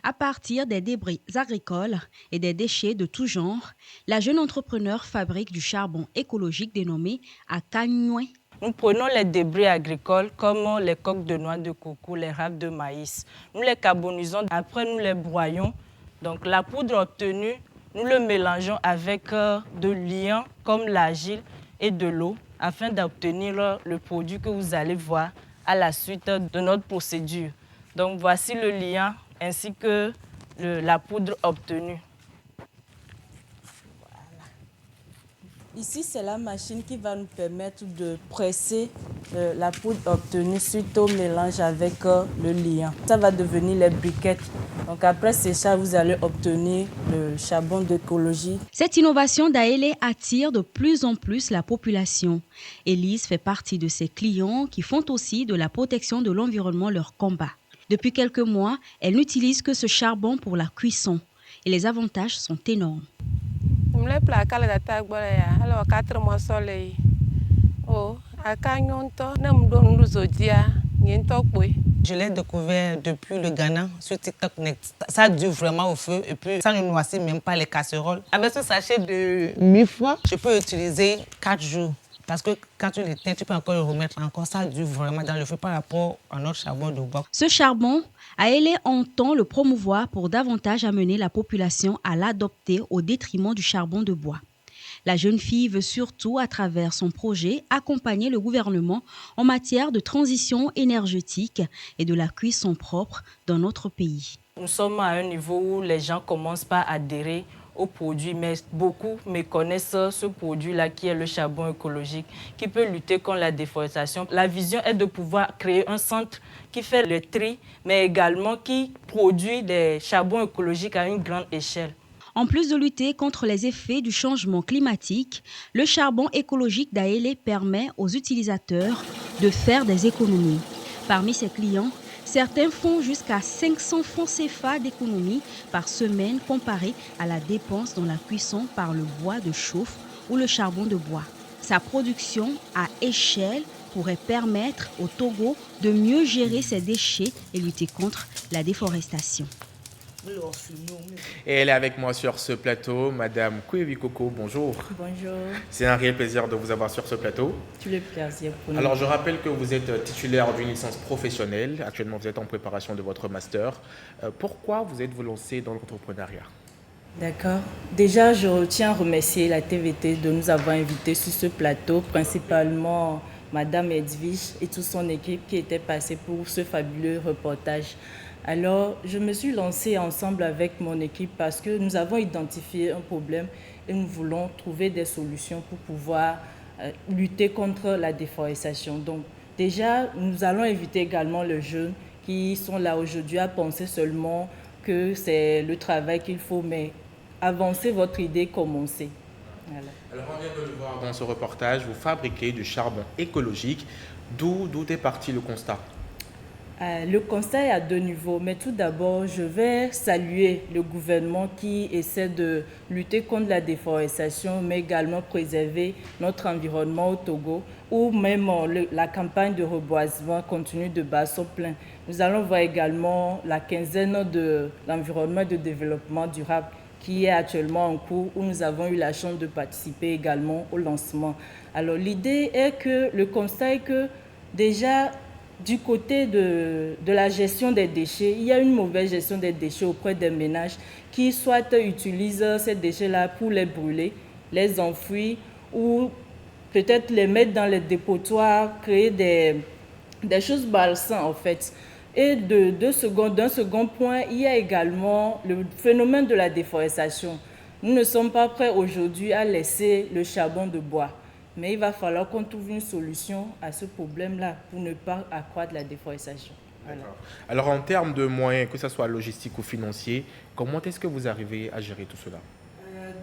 À partir des débris agricoles et des déchets de tout genre, la jeune entrepreneur fabrique du charbon écologique dénommé Akanyouin. Nous prenons les débris agricoles comme les coques de noix de coco, les râpes de maïs. Nous les carbonisons, après nous les broyons. Donc la poudre obtenue, nous le mélangeons avec de liant comme l'argile et de l'eau afin d'obtenir le produit que vous allez voir à la suite de notre procédure. Donc voici le liant ainsi que la poudre obtenue. Ici, c'est la machine qui va nous permettre de presser la poudre obtenue suite au mélange avec le liant. Ça va devenir les briquettes. Donc après séchage, vous allez obtenir le charbon d'écologie. Cette innovation d'Aele attire de plus en plus la population. Élise fait partie de ses clients qui font aussi de la protection de l'environnement leur combat. Depuis quelques mois, elle n'utilise que ce charbon pour la cuisson et les avantages sont énormes. Je l'ai découvert depuis le Ghana sur TikTok Next. Ça dure vraiment au feu et puis ça ne noircit même pas les casseroles. Avec ce sachet de 1000 fois, je peux utiliser 4 jours. Parce que quand tu l'éteins, tu peux encore le remettre encore. Ça dure vraiment dans le feu par rapport à notre charbon de bois. Ce charbon, Aele entend le promouvoir pour davantage amener la population à l'adopter au détriment du charbon de bois. La jeune fille veut surtout, à travers son projet, accompagner le gouvernement en matière de transition énergétique et de la cuisson propre dans notre pays. Nous sommes à un niveau où les gens commencent par adhérer aux produits, mais beaucoup méconnaissent ce produit-là qui est le charbon écologique, qui peut lutter contre la déforestation. La vision est de pouvoir créer un centre qui fait le tri, mais également qui produit des charbons écologiques à une grande échelle. En plus de lutter contre les effets du changement climatique, le charbon écologique d'Aele permet aux utilisateurs de faire des économies. Parmi ses clients, certains font jusqu'à 500 francs CFA d'économie par semaine comparé à la dépense dans la cuisson par le bois de chauffe ou le charbon de bois. Sa production à échelle pourrait permettre au Togo de mieux gérer ses déchets et lutter contre la déforestation. Et elle est avec moi sur ce plateau, Madame Kouevi Koko, bonjour. Bonjour. C'est un réel plaisir de vous avoir sur ce plateau. Tout le plaisir pour nous. Alors je rappelle que vous êtes titulaire d'une licence professionnelle. Actuellement vous êtes en préparation de votre master. Pourquoi vous êtes-vous lancé dans l'entrepreneuriat? D'accord. Déjà, je tiens à remercier la TVT de nous avoir invités sur ce plateau, principalement Madame Edwige et toute son équipe qui était passée pour ce fabuleux reportage. Alors, je me suis lancée ensemble avec mon équipe parce que nous avons identifié un problème et nous voulons trouver des solutions pour pouvoir lutter contre la déforestation. Donc, déjà, nous allons inviter également les jeunes qui sont là aujourd'hui à penser seulement que c'est le travail qu'il faut, mais avancez votre idée, commencez. Voilà. Alors, on vient de le voir dans ce reportage, vous fabriquez du charbon écologique. D'où est parti le constat? Le constat est à deux niveaux, mais tout d'abord, je vais saluer le gouvernement qui essaie de lutter contre la déforestation, mais également préserver notre environnement au Togo, où même la campagne de reboisement continue de battre son plein. Nous allons voir également la quinzaine de l'environnement et de développement durable qui est actuellement en cours, où nous avons eu la chance de participer également au lancement. Alors l'idée est que, le constat est que déjà, du côté de la gestion des déchets, il y a une mauvaise gestion des déchets auprès des ménages qui soit utilisent ces déchets-là pour les brûler, les enfouir ou peut-être les mettre dans les dépotoirs, créer des choses malsaines en fait. Et d'un second point, il y a également le phénomène de la déforestation. Nous ne sommes pas prêts aujourd'hui à laisser le charbon de bois. Mais il va falloir qu'on trouve une solution à ce problème-là pour ne pas accroître la déforestation. Voilà. Alors en termes de moyens, que ce soit logistique ou financier, comment est-ce que vous arrivez à gérer tout cela?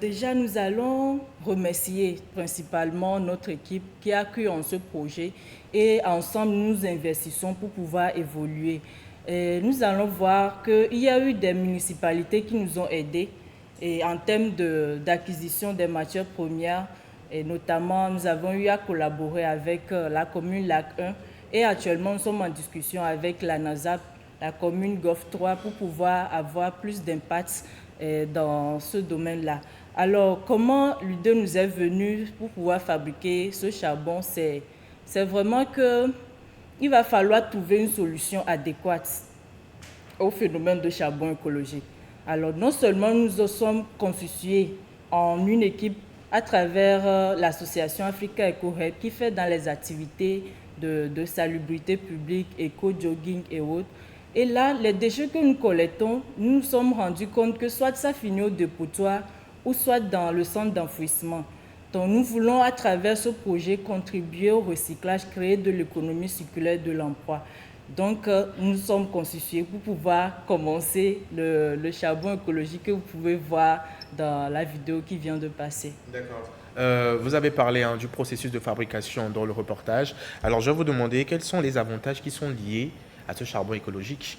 Déjà, nous allons remercier principalement notre équipe qui a cru en ce projet et ensemble, nous investissons pour pouvoir évoluer. Nous allons voir qu'il y a eu des municipalités qui nous ont aidés et en termes d'acquisition des matières premières. Et notamment, nous avons eu à collaborer avec la commune Lac 1 et actuellement, nous sommes en discussion avec la NASAP, la commune Golfe 3, pour pouvoir avoir plus d'impact dans ce domaine-là. Alors, comment l'idée nous est venue pour pouvoir fabriquer ce charbon? C'est vraiment qu'il va falloir trouver une solution adéquate au phénomène de charbon écologique. Alors, non seulement nous sommes constitués en une équipe à travers l'association Africa EcoHelp qui fait dans les activités de salubrité publique, éco-jogging et autres. Et là, les déchets que nous collectons, nous nous sommes rendus compte que soit ça finit au dépotoir ou soit dans le centre d'enfouissement. Donc nous voulons à travers ce projet contribuer au recyclage, créer de l'économie circulaire de l'emploi. Donc nous sommes constitués pour pouvoir commencer le charbon écologique que vous pouvez voir dans la vidéo qui vient de passer. D'accord. Vous avez parlé du processus de fabrication dans le reportage. Alors je vais vous demander quels sont les avantages qui sont liés à ce charbon écologique.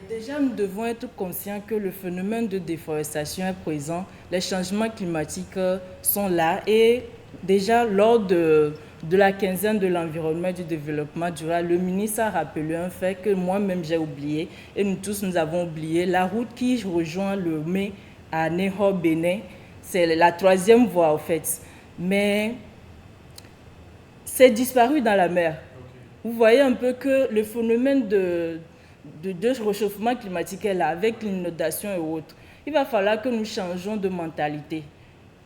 Déjà, nous devons être conscients que le phénomène de déforestation est présent, les changements climatiques sont là et déjà lors de la quinzaine de l'environnement et du développement durable, le ministre a rappelé un fait que moi-même j'ai oublié et nous tous nous avons oublié. La route qui rejoint le Lomé à Ného, Bénin, c'est la 3e voie en fait, mais c'est disparu dans la mer. Vous voyez un peu que le phénomène de réchauffement climatique est là, avec l'inondation et autres. Il va falloir que nous changeons de mentalité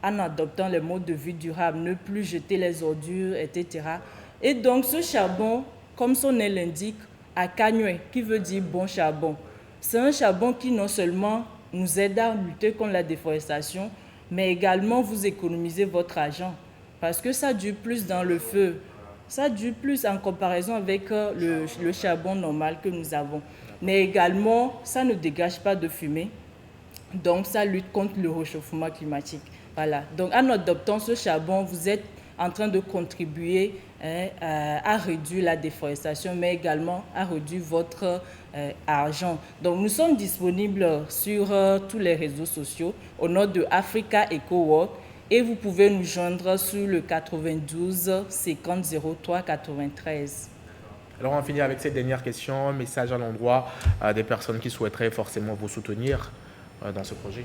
en adoptant les modes de vie durables, ne plus jeter les ordures, etc. Et donc ce charbon, comme son nom l'indique, à Kanywe, qui veut dire bon charbon, c'est un charbon qui non seulement nous aide à lutter contre la déforestation, mais également vous économisez votre argent, parce que ça dure plus dans le feu. Ça dure plus en comparaison avec le charbon normal que nous avons. Mais également, ça ne dégage pas de fumée. Donc, ça lutte contre le réchauffement climatique. Voilà. Donc, en adoptant ce charbon, vous êtes en train de contribuer à réduire la déforestation, mais également à réduire votre argent. Donc, nous sommes disponibles sur tous les réseaux sociaux au nom de Africa EcoWorld. Et vous pouvez nous joindre sur le 92 50 03 93. Alors on finit avec cette dernière question, message à l'endroit des personnes qui souhaiteraient forcément vous soutenir dans ce projet.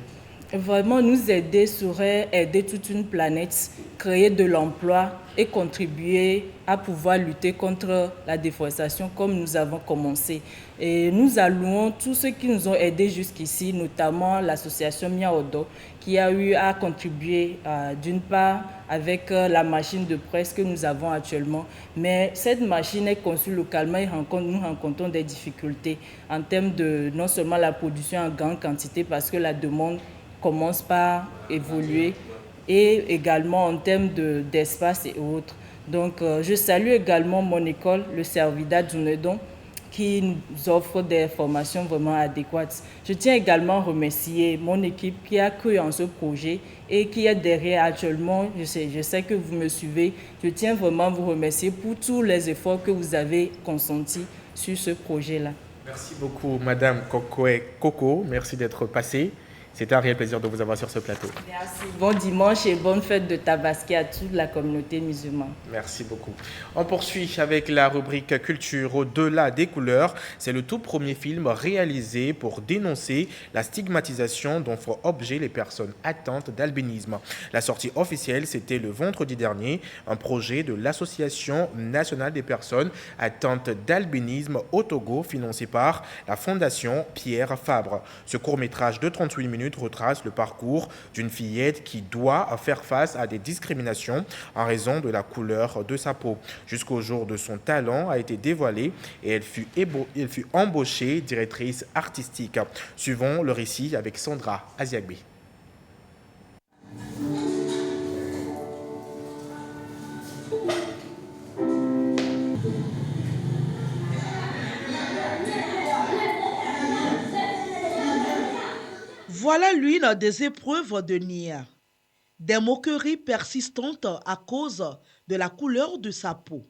Vraiment, nous aider serait aider toute une planète, créer de l'emploi et contribuer à pouvoir lutter contre la déforestation comme nous avons commencé. Et nous allouons tous ceux qui nous ont aidés jusqu'ici, notamment l'association Miaodo, qui a eu à contribuer d'une part avec la machine de presse que nous avons actuellement. Mais cette machine est conçue localement et nous rencontrons des difficultés en termes de non seulement la production en grande quantité parce que la demande commence par évoluer et également en termes d'espace et autres. Donc je salue également mon école, le Servida d'Unedon, qui nous offre des formations vraiment adéquates. Je tiens également à remercier mon équipe qui a cru en ce projet et qui est derrière actuellement. Je sais que vous me suivez. Je tiens vraiment à vous remercier pour tous les efforts que vous avez consentis sur ce projet-là. Merci beaucoup, Madame Coco. Merci d'être passée. C'était un réel plaisir de vous avoir sur ce plateau. Merci. Bon dimanche et bonne fête de Tabaski à toute la communauté musulmane. Merci beaucoup. On poursuit avec la rubrique culture au-delà des couleurs. C'est le tout premier film réalisé pour dénoncer la stigmatisation dont font objet les personnes atteintes d'albinisme. La sortie officielle, c'était le vendredi dernier, un projet de l'Association nationale des personnes atteintes d'albinisme au Togo, financé par la Fondation Pierre Fabre. Ce court-métrage de 38 minutes retrace le parcours d'une fillette qui doit faire face à des discriminations en raison de la couleur de sa peau. Jusqu'au jour de son talent a été dévoilé et elle fut embauchée directrice artistique. Suivons le récit avec Sandra Aziagbe. Voilà l'une des épreuves de Nia. Des moqueries persistantes à cause de la couleur de sa peau.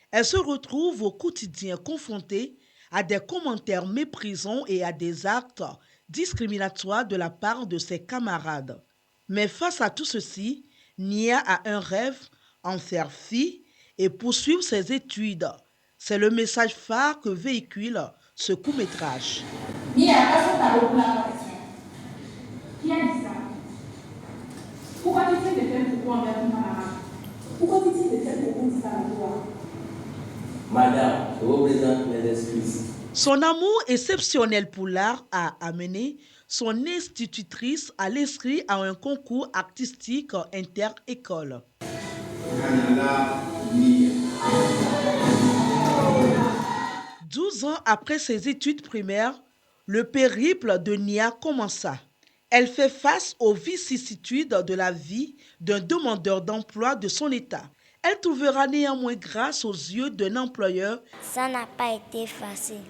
Elle se retrouve au quotidien confrontée à des commentaires méprisants et à des actes discriminatoires de la part de ses camarades. Mais face à tout ceci, Nia a un rêve, en faire fi et poursuivre ses études. C'est le message phare que véhicule ce court-métrage. Nia, qui a dit ça? Pourquoi tu dis de tels propos envers ton camarade? Pourquoi tu dis de tels propos diffamatoires? Madame, je vous présente mes excuses. Son amour exceptionnel pour l'art a amené son institutrice à l'inscrire à un concours artistique inter-école. 12 ans après ses études primaires, le périple de Nia commença. Elle fait face aux vicissitudes de la vie d'un demandeur d'emploi de son état. Elle trouvera néanmoins grâce aux yeux d'un employeur. Ça n'a pas été facile,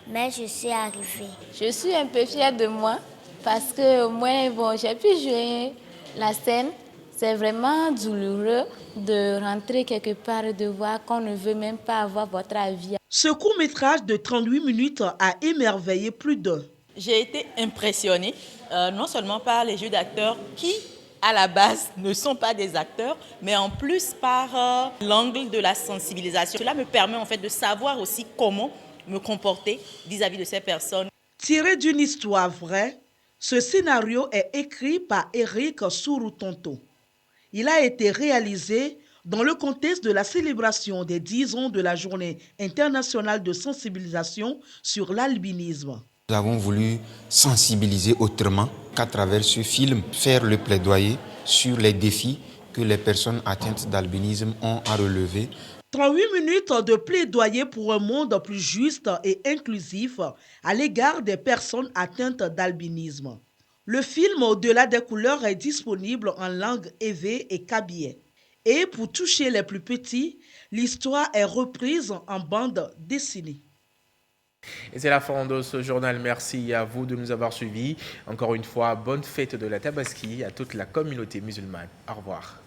mais je suis arrivée. Je suis un peu fière de moi parce que moi, j'ai pu jouer la scène. C'est vraiment douloureux de rentrer quelque part et de voir qu'on ne veut même pas avoir votre avis. Ce court-métrage de 38 minutes a émerveillé plus d'un. J'ai été impressionnée, non seulement par les jeux d'acteurs qui, à la base, ne sont pas des acteurs, mais en plus par l'angle de la sensibilisation. Cela me permet en fait de savoir aussi comment me comporter vis-à-vis de ces personnes. Tiré d'une histoire vraie, ce scénario est écrit par Eric Souroutonto. Il a été réalisé dans le contexte de la célébration des 10 ans de la Journée internationale de sensibilisation sur l'albinisme. Nous avons voulu sensibiliser autrement qu'à travers ce film, faire le plaidoyer sur les défis que les personnes atteintes d'albinisme ont à relever. 38 minutes de plaidoyer pour un monde plus juste et inclusif à l'égard des personnes atteintes d'albinisme. Le film Au-delà des couleurs est disponible en langue évé et kabyé. Et pour toucher les plus petits, l'histoire est reprise en bande dessinée. Et c'est la fin de ce journal. Merci à vous de nous avoir suivis. Encore une fois, bonne fête de la Tabaski à toute la communauté musulmane. Au revoir.